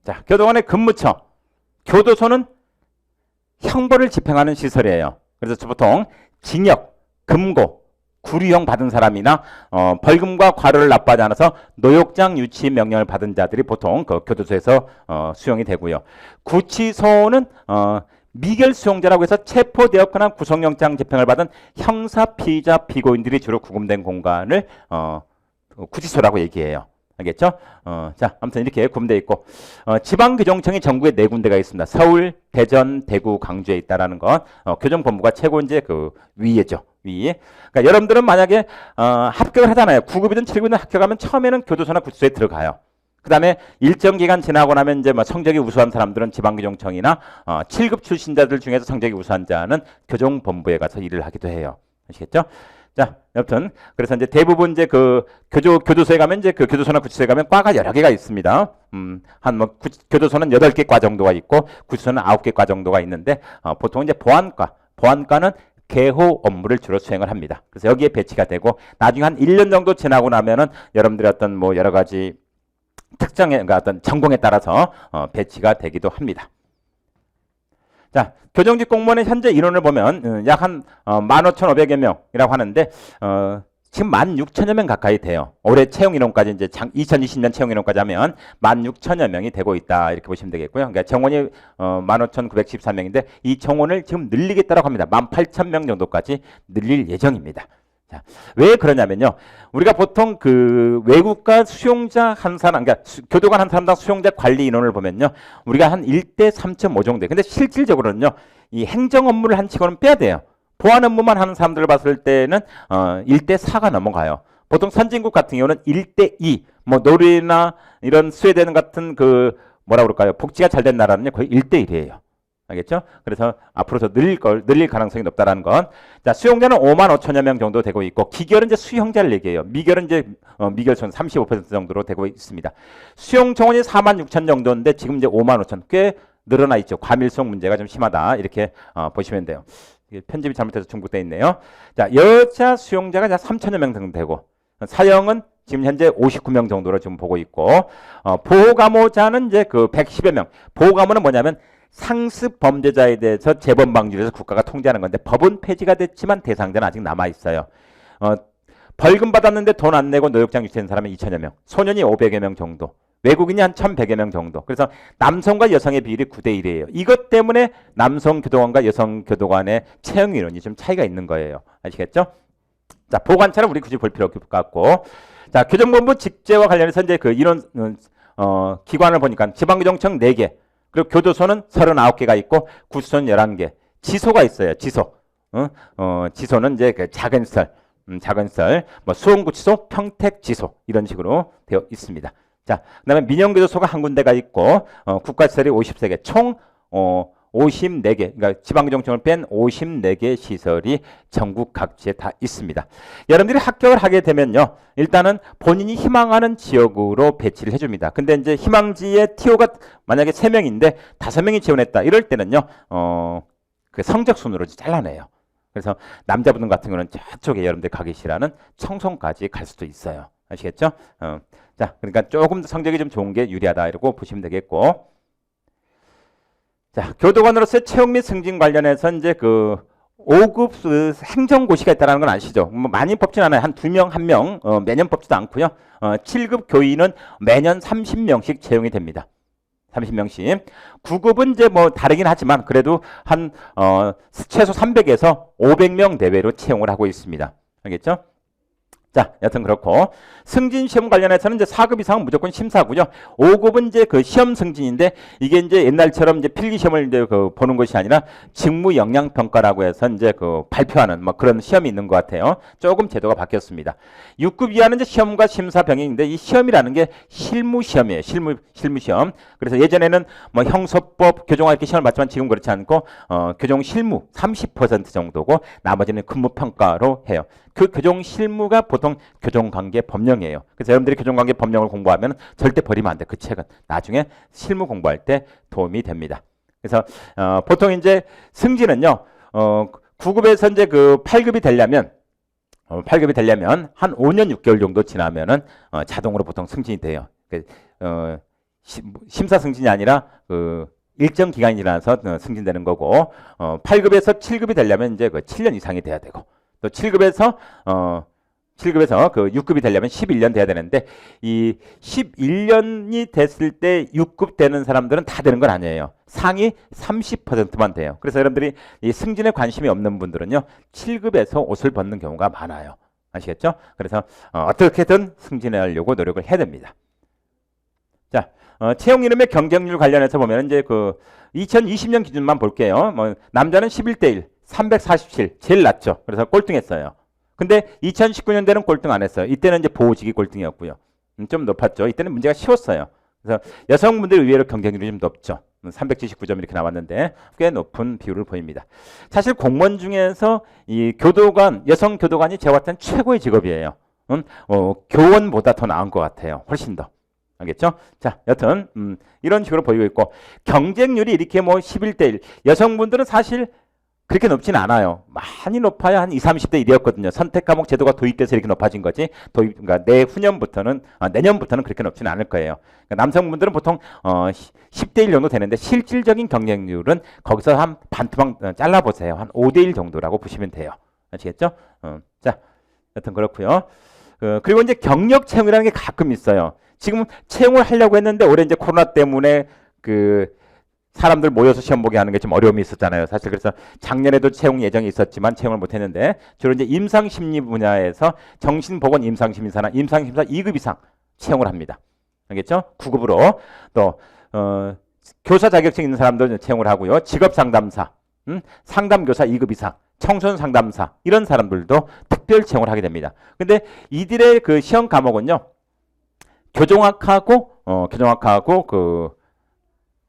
자, 교도관의 근무처. 교도소는 형벌을 집행하는 시설이에요. 그래서 보통 징역, 금고, 구류형 받은 사람이나 벌금과 과료를 납부하지 않아서 노역장 유치 명령을 받은 자들이 보통 그 교도소에서 수용이 되고요. 구치소는 미결 수용자라고 해서 체포되었거나 구속영장 집행을 받은 형사 피의자 피고인들이 주로 구금된 공간을 구치소라고 얘기해요. 알겠죠? 자, 아무튼 이렇게 구분되어 있고, 지방교정청이 전국에 4군데가 있습니다. 서울, 대전, 대구, 광주에 있다라는 건 교정본부가 최고 이제 그 위에죠. 위. 그러니까 여러분들은 만약에 합격을 하잖아요. 9급이든 7급이든 합격하면 처음에는 교도소나 구치소에 들어가요. 그 다음에 일정 기간 지나고 나면 이제 성적이 우수한 사람들은 지방교정청이나 7급 출신자들 중에서 성적이 우수한 자는 교정본부에 가서 일을 하기도 해요. 아시겠죠? 자, 여튼 그래서 이제 대부분 이제 그 교도소에 가면 이제 그 교도소나 구치소에 가면 과가 여러 개가 있습니다. 한 뭐 교도소는 8개 과 정도가 있고 구치소는 9개 과 정도가 있는데 보통 이제 보안과는 개호 업무를 주로 수행을 합니다. 그래서 여기에 배치가 되고 나중에 한 1년 정도 지나고 나면은 여러분들의 어떤 뭐 여러 가지 특정의 그러니까 어떤 전공에 따라서 배치가 되기도 합니다. 자, 교정직 공무원의 현재 인원을 보면 약 한 15,500여 명이라고 하는데 지금 16,000여 명 가까이 돼요. 올해 채용 인원까지 이제 2020년 채용 인원까지 하면 16,000여 명이 되고 있다 이렇게 보시면 되겠고요. 그러니까 정원이 15,914명인데 이 정원을 지금 늘리겠다라고 합니다. 18,000명 정도까지 늘릴 예정입니다. 자, 왜 그러냐면요. 우리가 보통 그 외국가 수용자 한 사람, 그러니까 교도관 한 사람당 수용자 관리 인원을 보면요. 우리가 한 1대 3.5 정도. 근데 실질적으로는요. 이 행정 업무를 한 직원은 빼야 돼요. 보안 업무만 하는 사람들을 봤을 때는 1대 4가 넘어가요. 보통 선진국 같은 경우는 1대 2. 뭐 노르웨이나 이런 스웨덴 같은 그 뭐라 그럴까요? 복지가 잘 된 나라는 거의 1대 1이에요. 알겠죠? 그래서 앞으로 더 늘릴 가능성이 높다라는 건. 자, 수용자는 55,000여 명 정도 되고 있고, 기결은 이제 수형자를 얘기해요. 미결은 이제, 미결선 35% 정도로 되고 있습니다. 수용 정원이 46,000 정도인데, 지금 이제 55,000. 꽤 늘어나 있죠. 과밀성 문제가 좀 심하다. 이렇게, 보시면 돼요. 편집이 잘못해서 중복되어 있네요. 자, 여자 수용자가 3,000여 명 정도 되고, 사형은 지금 현재 59명 정도로 지금 보고 있고, 보호감호자는 이제 그 110여 명. 보호감호는 뭐냐면, 상습 범죄자에 대해서 재범 방지를 해서 국가가 통제하는 건데 법은 폐지가 됐지만 대상자는 아직 남아 있어요. 벌금 받았는데 돈 안 내고 노역장 유치한 사람은 2,000여 명, 소년이 500여 명 정도, 외국인이 한 1,100여 명 정도. 그래서 남성과 여성의 비율이 9대 1이에요. 이것 때문에 남성 교도관과 여성 교도관의 채용 인원이 좀 차이가 있는 거예요. 아시겠죠? 자, 보관차는 우리 굳이 볼 필요 없을 것 같고, 자, 교정본부 직제와 관련해서 이제 그 인원 기관을 보니까 지방교정청 4개. 그리고 교도소는 39개가 있고 구치소는 11개. 지소가 있어요. 지소. 지소는 이제 그 작은 썰, 뭐 수원구치소, 평택지소 이런 식으로 되어 있습니다. 자, 그다음에 민영교도소가 한 군데가 있고 국가시설이 53개, 총 54개, 그러니까 지방교정청을 뺀 54개 시설이 전국 각지에 다 있습니다. 여러분들이 합격을 하게 되면요, 일단은 본인이 희망하는 지역으로 배치를 해줍니다. 근데 이제 희망지에 TO가 만약에 3명인데 5명이 지원했다 이럴 때는요, 그 성적 순으로 잘라내요. 그래서 남자분 같은 경우는 저쪽에 여러분들 가기 싫어하는 청송까지 갈 수도 있어요. 아시겠죠? 자, 그러니까 조금 더 성적이 좀 좋은 게 유리하다 이러고 보시면 되겠고. 자, 교도관으로서의 채용 및 승진 관련해서 이제 그 5급 행정고시가 있다는 건 아시죠? 뭐 많이 뽑진 않아요. 한 2명, 1명, 매년 뽑지도 않고요. 7급 교인은 매년 30명씩 채용이 됩니다. 30명씩. 9급은 이제 뭐 다르긴 하지만 그래도 한 최소 300에서 500명 내외로 채용을 하고 있습니다. 알겠죠? 자, 여튼 그렇고 승진 시험 관련해서는 이제 4급 이상은 무조건 심사고요. 5급은 이제 그 시험 승진인데 이게 이제 옛날처럼 이제 필기 시험을 이제 그 보는 것이 아니라 직무 역량 평가라고 해서 이제 그 발표하는 뭐 그런 시험이 있는 것 같아요. 조금 제도가 바뀌었습니다. 6급 이하는 이제 시험과 심사 병행인데 이 시험이라는 게 실무 시험이에요. 실무 시험. 그래서 예전에는 뭐 형소법, 교정화 이렇게 시험을 봤지만 지금 그렇지 않고 교정 실무 30% 정도고 나머지는 근무 평가로 해요. 그 교정 실무가 보통 교정관계 법령이에요. 그래서 여러분들이 교정관계 법령을 공부하면 절대 버리면 안 돼. 그 책은 나중에 실무 공부할 때 도움이 됩니다. 그래서 보통 이제 승진은요, 9급에서 이제 그 8급이 되려면 한 5년 6개월 정도 지나면은 자동으로 보통 승진이 돼요. 심사 승진이 아니라 그 일정 기간이 지나서 승진되는 거고, 8급에서 7급이 되려면 이제 그 7년 이상이 돼야 되고, 또 7급에서 그 6급이 되려면 11년 돼야 되는데 이 11년이 됐을 때 6급 되는 사람들은 다 되는 건 아니에요. 상위 30%만 돼요. 그래서 여러분들이 이 승진에 관심이 없는 분들은요, 7급에서 옷을 벗는 경우가 많아요. 아시겠죠? 그래서 어떻게든 승진하려고 노력을 해야 됩니다. 자, 채용 이름의 경쟁률 관련해서 보면 이제 그 2020년 기준만 볼게요. 뭐 남자는 11대 1. 347 제일 낮죠. 그래서 꼴등했어요. 근데 2019년대는 꼴등 안 했어요. 이때는 이제 보호직이 꼴등이었고요. 좀 높았죠. 이때는 문제가 쉬웠어요. 그래서 여성분들 의외로 경쟁률이 좀 높죠. 379점 이렇게 나왔는데 꽤 높은 비율을 보입니다. 사실 공무원 중에서 이 교도관, 여성 교도관이 제가 봤을 땐 최고의 직업이에요. 교원보다 더 나은 것 같아요. 훨씬 더. 알겠죠? 자, 여튼 이런 식으로 보이고 있고 경쟁률이 이렇게 뭐 11대 1. 여성분들은 사실 그렇게 높지는 않아요. 많이 높아야 한 20, 30대 1이었거든요. 선택 과목 제도가 도입돼서 이렇게 높아진 거지. 그러니까 내년부터는 그렇게 높지는 않을 거예요. 그러니까 남성분들은 보통 10대 1 정도 되는데 실질적인 경쟁률은 거기서 한 반토막 잘라보세요. 한 5대 1 정도라고 보시면 돼요. 아시겠죠? 자, 여튼 그렇고요. 그리고 이제 경력 채용이라는 게 가끔 있어요. 지금 채용을 하려고 했는데 올해 이제 코로나 때문에 사람들 모여서 시험 보게 하는 게 좀 어려움이 있었잖아요. 사실 그래서 작년에도 채용 예정이 있었지만 채용을 못 했는데 주로 이제 임상심리 분야에서 정신보건 임상심리사나 임상심리사 2급 이상 채용을 합니다. 알겠죠? 9급으로 또 교사 자격증 있는 사람들 채용을 하고요. 직업상담사, 상담교사 2급 이상, 청소년 상담사 이런 사람들도 특별 채용을 하게 됩니다. 근데 이들의 그 시험 과목은요. 교정학하고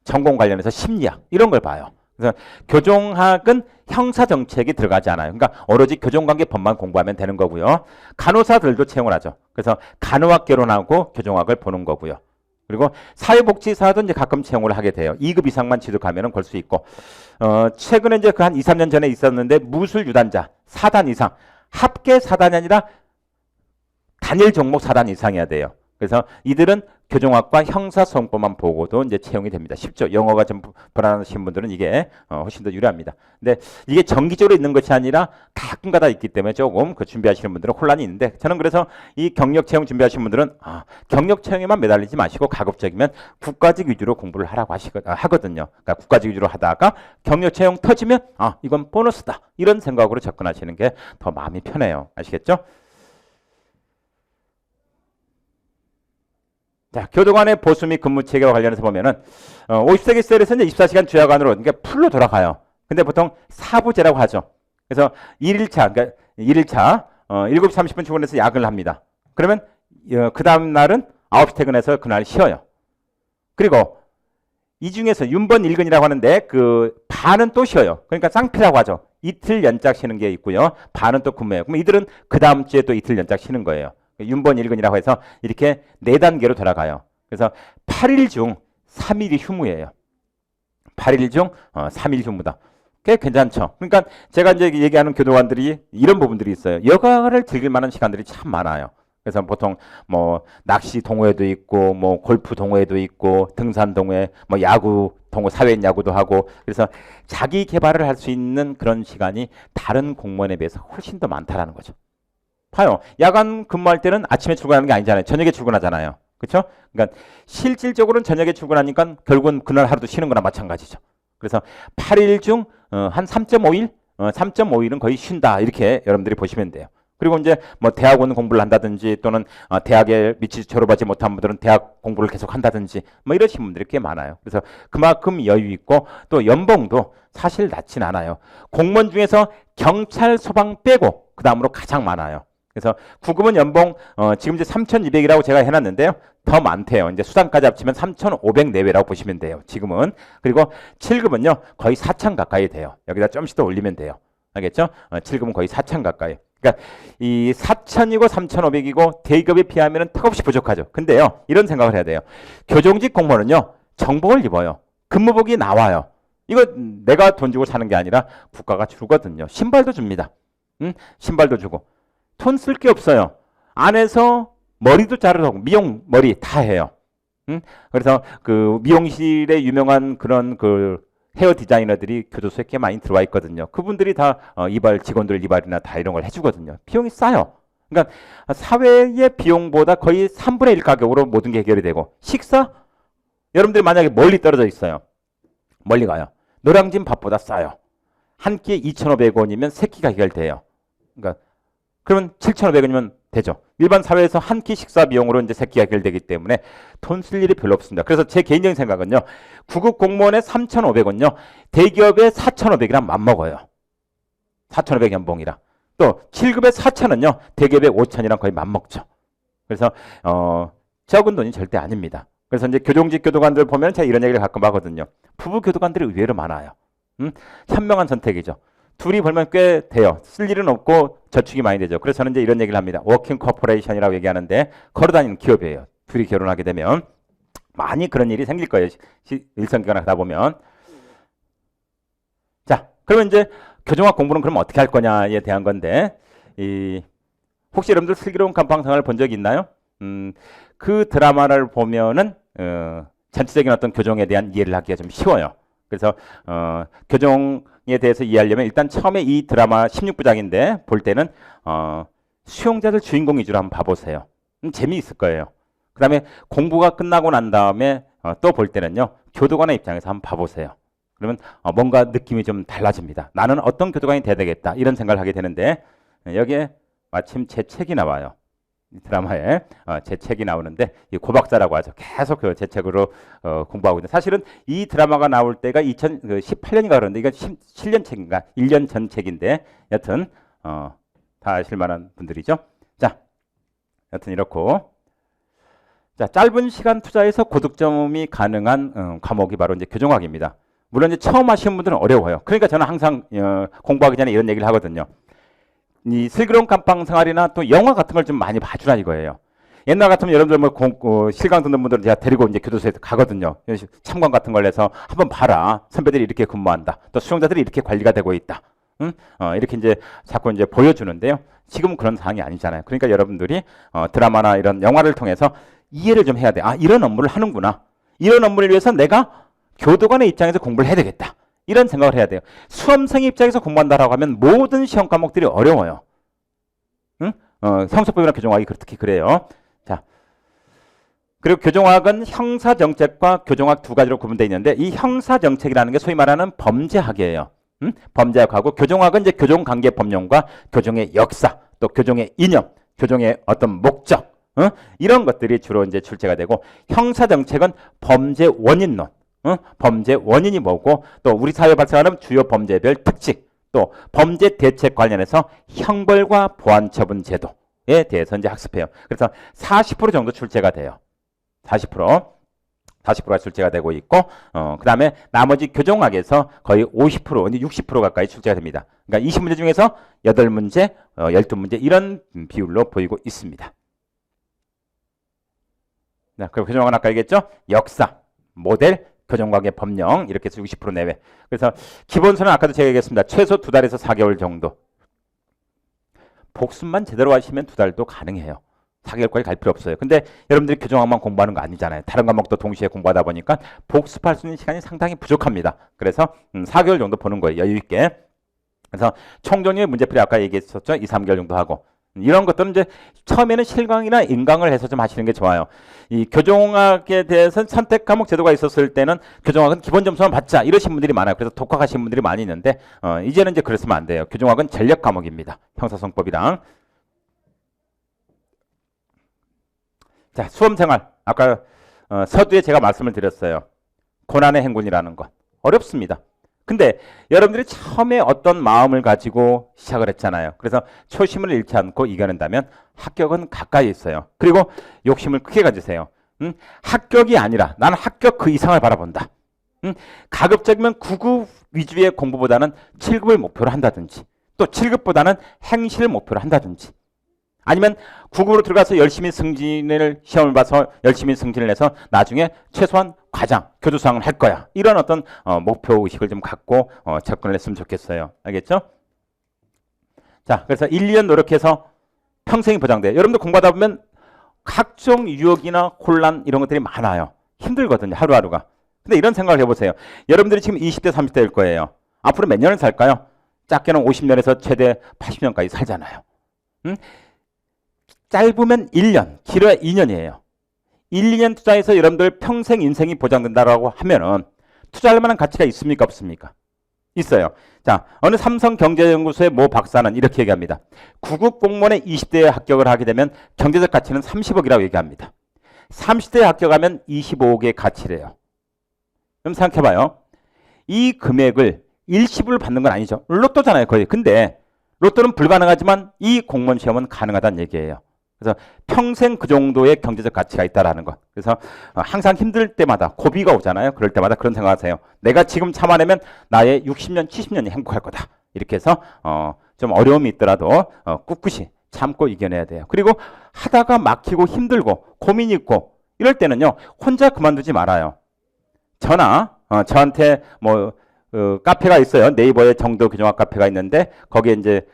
전공 관련해서 심리학 이런 걸 봐요. 그래서 교정학은 형사 정책이 들어가지 않아요. 그러니까 오로지 교정관계 법만 공부하면 되는 거고요. 간호사들도 채용을 하죠. 그래서 간호학 개론하고 교정학을 보는 거고요. 그리고 사회복지사도 이제 가끔 채용을 하게 돼요. 2급 이상만 취득하면은 걸 수 있고. 최근에 이제 그 한 2, 3년 전에 있었는데 무술 유단자 4단 이상, 합계 4단이 아니라 단일 종목 4단 이상이어야 돼요. 그래서 이들은 교정학과 형사소송법만 보고도 이제 채용이 됩니다. 쉽죠. 영어가 좀 불안하신 분들은 이게 훨씬 더 유리합니다. 근데 이게 정기적으로 있는 것이 아니라 가끔가다 있기 때문에 조금 준비하시는 분들은 혼란이 있는데 저는 그래서 이 경력 채용 준비하시는 분들은 경력 채용에만 매달리지 마시고 가급적이면 국가직 위주로 공부를 하라고 하거든요. 그러니까 국가직 위주로 하다가 경력 채용 터지면 이건 보너스다. 이런 생각으로 접근하시는 게 더 마음이 편해요. 아시겠죠? 자, 교도관의 보수 및 근무 체계와 관련해서 보면은 50세기 셀에서 이제 24시간 주야관으로 그러니까 풀로 돌아가요. 근데 보통 사부제라고 하죠. 그래서 1일차, 그러니까 1일차 7시 30분 출근해서 야근을 합니다. 그러면 그 다음 날은 9시 퇴근해서 그날 쉬어요. 그리고 이 중에서 윤번 1근이라고 하는데 그 반은 또 쉬어요. 그러니까 쌍피라고 하죠. 이틀 연짝 쉬는 게 있고요. 반은 또 근무해요. 그럼 이들은 그 다음 주에 또 이틀 연짝 쉬는 거예요. 윤번 1근이라고 해서 이렇게 4단계로 돌아가요. 그래서 8일 중 3일이 휴무예요. 8일 중 3일 휴무다. 꽤 괜찮죠. 그러니까 제가 이제 얘기하는 교도관들이 이런 부분들이 있어요. 여가를 즐길 만한 시간들이 참 많아요. 그래서 보통 뭐 낚시 동호회도 있고 뭐 골프 동호회도 있고 등산 동호회, 뭐 야구 동호, 사회인 야구도 하고 그래서 자기 개발을 할 수 있는 그런 시간이 다른 공무원에 비해서 훨씬 더 많다라는 거죠. 봐요. 야간 근무할 때는 아침에 출근하는 게 아니잖아요. 저녁에 출근하잖아요. 그렇죠? 그러니까 실질적으로는 저녁에 출근하니까 결국은 그날 하루도 쉬는 거나 마찬가지죠. 그래서 8일 중 한 3.5일? 3.5일은 거의 쉰다. 이렇게 여러분들이 보시면 돼요. 그리고 이제 뭐 대학원 공부를 한다든지 또는 대학에 미치 졸업하지 못한 분들은 대학 공부를 계속 한다든지 뭐 이러신 분들이 꽤 많아요. 그래서 그만큼 여유 있고 또 연봉도 사실 낮진 않아요. 공무원 중에서 경찰, 소방 빼고 그 다음으로 가장 많아요. 그래서 9급은 연봉 지금 이제 3,200이라고 제가 해놨는데요. 더 많대요. 이제 수당까지 합치면 3,500 내외라고 보시면 돼요. 지금은. 그리고 7급은요. 거의 4,000 가까이 돼요. 여기다 좀씩 더 올리면 돼요. 알겠죠? 7급은 거의 4,000 가까이. 그러니까 이 4,000이고 3,500이고 대기업에 비하면 턱없이 부족하죠. 근데요. 이런 생각을 해야 돼요. 교정직 공무원은요. 정복을 입어요. 근무복이 나와요. 이거 내가 돈 주고 사는 게 아니라 국가가 주거든요. 신발도 줍니다. 신발도 주고. 돈 쓸 게 없어요. 안에서 머리도 자르고 미용 머리 다 해요. 그래서 그 미용실에 유명한 그런 그 헤어 디자이너들이 교도소에 꽤 많이 들어와 있거든요. 그분들이 다 직원들 이발이나 다 이런 걸 해주거든요. 비용이 싸요. 그러니까 사회의 비용보다 거의 3분의 1 가격으로 모든 게 해결이 되고 식사? 여러분들이 만약에 멀리 떨어져 있어요. 멀리 가요. 노량진 밥보다 싸요. 한 끼에 2,500원이면 세 끼가 해결돼요. 그러니까 그러면 7,500원이면 되죠. 일반 사회에서 한 끼 식사 비용으로 이제 세 끼가 해결되기 때문에 돈 쓸 일이 별로 없습니다. 그래서 제 개인적인 생각은요. 9급 공무원의 3,500원요. 대기업의 4,500이랑 맞먹어요. 4,500 연봉이랑. 또 7급의 4,000원요. 대기업의 5,000이랑 거의 맞먹죠. 그래서 적은 돈이 절대 아닙니다. 그래서 이제 교종직 교도관들 보면 제가 이런 얘기를 가끔 하거든요. 부부 교도관들이 의외로 많아요. 현명한 선택이죠. 둘이 벌면 꽤 돼요. 쓸 일은 없고 저축이 많이 되죠. 그래서 저는 이제 이런 얘기를 합니다. 워킹 코퍼레이션이라고 얘기하는데 걸어다니는 기업이에요. 둘이 결혼하게 되면 많이 그런 일이 생길 거예요. 일선기관 하다 보면. 자, 그러면 이제 교정학 공부는 그럼 어떻게 할 거냐에 대한 건데, 혹시 여러분들 슬기로운 감방생활을 본 적이 있나요? 그 드라마를 보면은 전체적인 어떤 교정에 대한 이해를 하기가 좀 쉬워요. 그래서 교정에 대해서 이해하려면 일단 처음에 이 드라마 16부작인데 볼 때는 수용자들 주인공 위주로 한번 봐보세요. 재미있을 거예요. 그 다음에 공부가 끝나고 난 다음에 또 볼 때는요. 교도관의 입장에서 한번 봐보세요. 그러면 뭔가 느낌이 좀 달라집니다. 나는 어떤 교도관이 돼야 되겠다 이런 생각을 하게 되는데 여기에 마침 제 책이 나와요. 이 드라마에 제 책이 나오는데 고박사라고 하죠. 계속 제 책으로 공부하고 있는데 사실은 이 드라마가 나올 때가 2018년인가 그러는데 이건 7년 책인가 1년 전 책인데 여튼 다 아실 만한 분들이죠. 자, 여튼 이렇고 자, 짧은 시간 투자에서 고득점이 가능한 과목이 바로 이제 교정학입니다. 물론 이제 처음 하시는 분들은 어려워요. 그러니까 저는 항상 공부하기 전에 이런 얘기를 하거든요. 이 슬기로운 감방생활이나 또 영화 같은 걸 좀 많이 봐주라 이거예요. 옛날 같으면 여러분들 뭐 실강 듣는 분들은 제가 데리고 이제 교도소에 가거든요. 참관 같은 걸 해서 한번 봐라. 선배들이 이렇게 근무한다. 또 수용자들이 이렇게 관리가 되고 있다. 이렇게 이제 자꾸 이제 보여주는데요. 지금은 그런 상황이 아니잖아요. 그러니까 여러분들이 드라마나 이런 영화를 통해서 이해를 좀 해야 돼. 아, 이런 업무를 하는구나. 이런 업무를 위해서 내가 교도관의 입장에서 공부를 해야 되겠다. 이런 생각을 해야 돼요. 수험생 입장에서 공부한다라고 하면 모든 시험 과목들이 어려워요. 형사법이나 교정학이 특히 그래요. 자, 그리고 교정학은 형사정책과 교정학 두 가지로 구분되어 있는데 이 형사정책이라는 게 소위 말하는 범죄학이에요. 범죄학하고 교정학은 이제 교정관계 법령과 교정의 역사, 또 교정의 이념, 교정의 어떤 목적 이런 것들이 주로 이제 출제가 되고 형사정책은 범죄 원인론. 범죄 원인이 뭐고 또 우리 사회에 발생하는 주요 범죄별 특징 또 범죄 대책 관련해서 형벌과 보완처분 제도에 대해서 이제 학습해요. 그래서 40% 정도 출제가 돼요. 40%가 출제가 되고 있고 그 다음에 나머지 교정학에서 거의 50% 이제 60% 가까이 출제가 됩니다. 그러니까 20문제 중에서 8문제, 12문제 이런 비율로 보이고 있습니다. 네, 그리고 교정학은 아까 얘기했죠? 역사, 모델, 교정과의 법령 이렇게 해서 60% 내외. 그래서 기본서는 아까도 제가 얘기했습니다. 최소 2달에서 4개월 정도. 복습만 제대로 하시면 2달도 가능해요. 4개월까지 갈 필요 없어요. 근데 여러분들이 교정학만 공부하는 거 아니잖아요. 다른 과목도 동시에 공부하다 보니까 복습할 수 있는 시간이 상당히 부족합니다. 그래서 4개월 정도 보는 거예요. 여유 있게. 그래서 총정리의 문제풀이 아까 얘기했었죠. 2, 3개월 정도 하고. 이런 것들은 이제 처음에는 실강이나 인강을 해서 좀 하시는 게 좋아요. 이 교정학에 대해서는 선택 과목 제도가 있었을 때는 교정학은 기본 점수만 받자 이러신 분들이 많아요. 그래서 독학하시는 분들이 많이 있는데 이제는 이제 그랬으면 안 돼요. 교정학은 전력 과목입니다. 형사성법이랑. 자, 수험생활 아까 서두에 제가 말씀을 드렸어요. 고난의 행군이라는 것 어렵습니다. 근데 여러분들이 처음에 어떤 마음을 가지고 시작을 했잖아요. 그래서 초심을 잃지 않고 이겨낸다면 합격은 가까이 있어요. 그리고 욕심을 크게 가지세요. 합격이 아니라 나는 합격 그 이상을 바라본다. 가급적이면 9급 위주의 공부보다는 7급을 목표로 한다든지 또 7급보다는 행실을 목표로 한다든지 아니면 9급으로 들어가서 열심히 시험을 봐서 열심히 승진을 해서 나중에 최소한 과장, 교도상을 할 거야. 이런 어떤 목표의식을 좀 갖고 접근을 했으면 좋겠어요. 알겠죠? 자, 그래서 1, 2년 노력해서 평생이 보장돼요. 여러분들 공부하다 보면 각종 유혹이나 혼란 이런 것들이 많아요. 힘들거든요. 하루하루가. 근데 이런 생각을 해보세요. 여러분들이 지금 20대, 30대일 거예요. 앞으로 몇 년을 살까요? 작게는 50년에서 최대 80년까지 살잖아요. 짧으면 1년, 길어야 2년이에요. 1, 2년 투자해서 여러분들 평생 인생이 보장된다고 하면은 투자할 만한 가치가 있습니까? 없습니까? 있어요. 자, 어느 삼성경제연구소의 모 박사는 이렇게 얘기합니다. 9급 공무원에 20대에 합격을 하게 되면 경제적 가치는 30억이라고 얘기합니다. 30대에 합격하면 25억의 가치래요. 그럼 생각해봐요. 이 금액을 일시불 받는 건 아니죠. 로또잖아요, 거의. 근데 로또는 불가능하지만 이 공무원 시험은 가능하다는 얘기예요. 그래서 평생 그 정도의 경제적 가치가 있다라는 것. 그래서 항상 힘들 때마다 고비가 오잖아요. 그럴 때마다 그런 생각하세요. 내가 지금 참아내면 나의 60년, 70년이 행복할 거다. 이렇게 해서 좀 어려움이 있더라도 꿋꿋이 참고 이겨내야 돼요. 그리고 하다가 막히고 힘들고 고민이 있고 이럴 때는요. 혼자 그만두지 말아요. 저나 저한테 뭐 카페가 있어요. 네이버에 정도 교정학 카페가 있는데 거기에 이제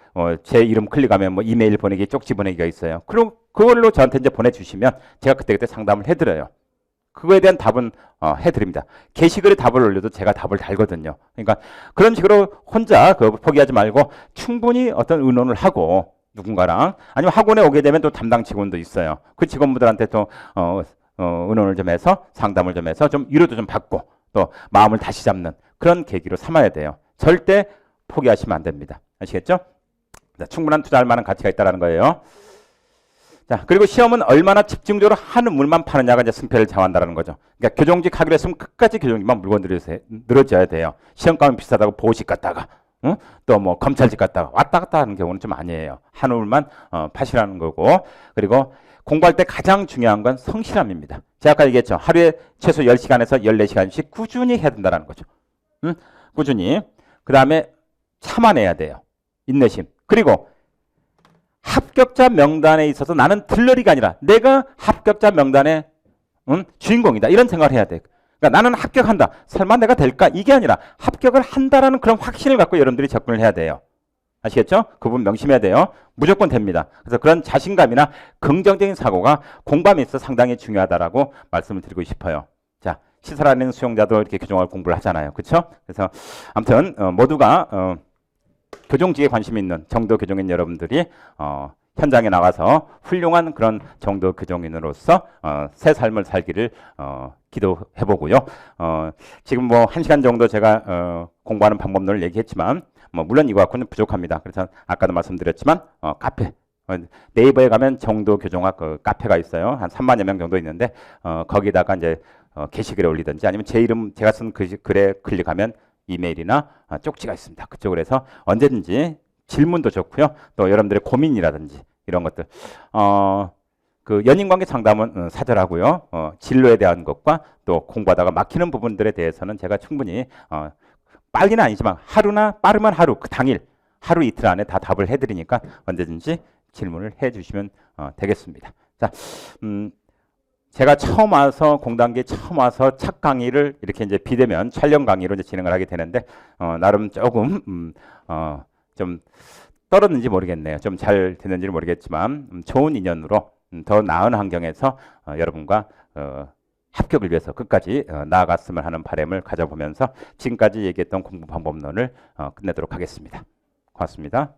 제 이름 클릭하면 뭐 이메일 보내기, 쪽지 보내기가 있어요. 그럼 그걸로 저한테 이제 보내주시면 제가 그때그때 상담을 해드려요. 그거에 대한 답은 해드립니다. 게시글에 답을 올려도 제가 답을 달거든요. 그러니까 그런 식으로 혼자 포기하지 말고 충분히 어떤 의논을 하고 누군가랑 아니면 학원에 오게 되면 또 담당 직원도 있어요. 그 직원분들한테 또 의논을 좀 해서 상담을 좀 해서 좀 위로도 좀 받고 또 마음을 다시 잡는 그런 계기로 삼아야 돼요. 절대 포기하시면 안 됩니다. 아시겠죠? 자, 충분한 투자할 만한 가치가 있다는 거예요. 자, 그리고 시험은 얼마나 집중적으로 한 우물만 파느냐가 이제 승패를 좌우한다는 거죠. 그러니까 교정직 하기로 했으면 끝까지 교정직만 물고 늘어져야 돼요. 시험가면 비슷하다고 보호직 갔다가 또 뭐 검찰직 갔다가 왔다 갔다 하는 경우는 좀 아니에요. 한 우물만 파시라는 거고. 그리고 공부할 때 가장 중요한 건 성실함입니다. 제가 아까 얘기했죠. 하루에 최소 10시간에서 14시간씩 꾸준히 해야 된다는 거죠. 꾸준히. 그 다음에 참아내야 돼요. 인내심. 그리고 합격자 명단에 있어서 나는 들러리가 아니라 내가 합격자 명단의 주인공이다. 이런 생각을 해야 돼. 그러니까 나는 합격한다. 설마 내가 될까? 이게 아니라 합격을 한다라는 그런 확신을 갖고 여러분들이 접근을 해야 돼요. 아시겠죠? 그 부분 명심해야 돼요. 무조건 됩니다. 그래서 그런 자신감이나 긍정적인 사고가 공부함에 있어서 상당히 중요하다라고 말씀을 드리고 싶어요. 자, 시설하는 수용자도 이렇게 교정학 공부를 하잖아요. 그렇죠? 그래서 아무튼 모두가 교정직에 관심 있는 정도 교정인 여러분들이 현장에 나가서 훌륭한 그런 정도 교정인으로서 새 삶을 살기를 기도해보고요. 지금 뭐 1시간 정도 제가 공부하는 방법론을 얘기했지만 뭐 물론 이거 갖고는 부족합니다. 그래서 아까도 말씀드렸지만 카페 네이버에 가면 정도 교정학 카페가 있어요. 한 3만여 명 정도 있는데 거기다가 이제 게시글에 올리든지 아니면 제 이름 제가 쓴 글에 클릭하면 이메일이나 쪽지가 있습니다. 그쪽으로 해서 언제든지 질문도 좋고요. 또 여러분들의 고민이라든지 이런 것들 그 연인관계 상담은 사절하고요. 진로에 대한 것과 또 공부하다가 막히는 부분들에 대해서는 제가 충분히 빨리는 아니지만 하루나 빠르면 하루 그 당일 하루 이틀 안에 다 답을 해드리니까 언제든지 질문을 해주시면 되겠습니다. 자, 제가 처음 와서 공단기에 처음 와서 첫 강의를 이렇게 이제 비대면 촬영 강의로 이제 진행을 하게 되는데 나름 조금 좀 떨었는지 모르겠네요. 좀 잘 됐는지는 모르겠지만 좋은 인연으로 더 나은 환경에서 여러분과 합격을 위해서 끝까지 나아갔으면 하는 바람을 가져보면서 지금까지 얘기했던 공부 방법론을 끝내도록 하겠습니다. 고맙습니다.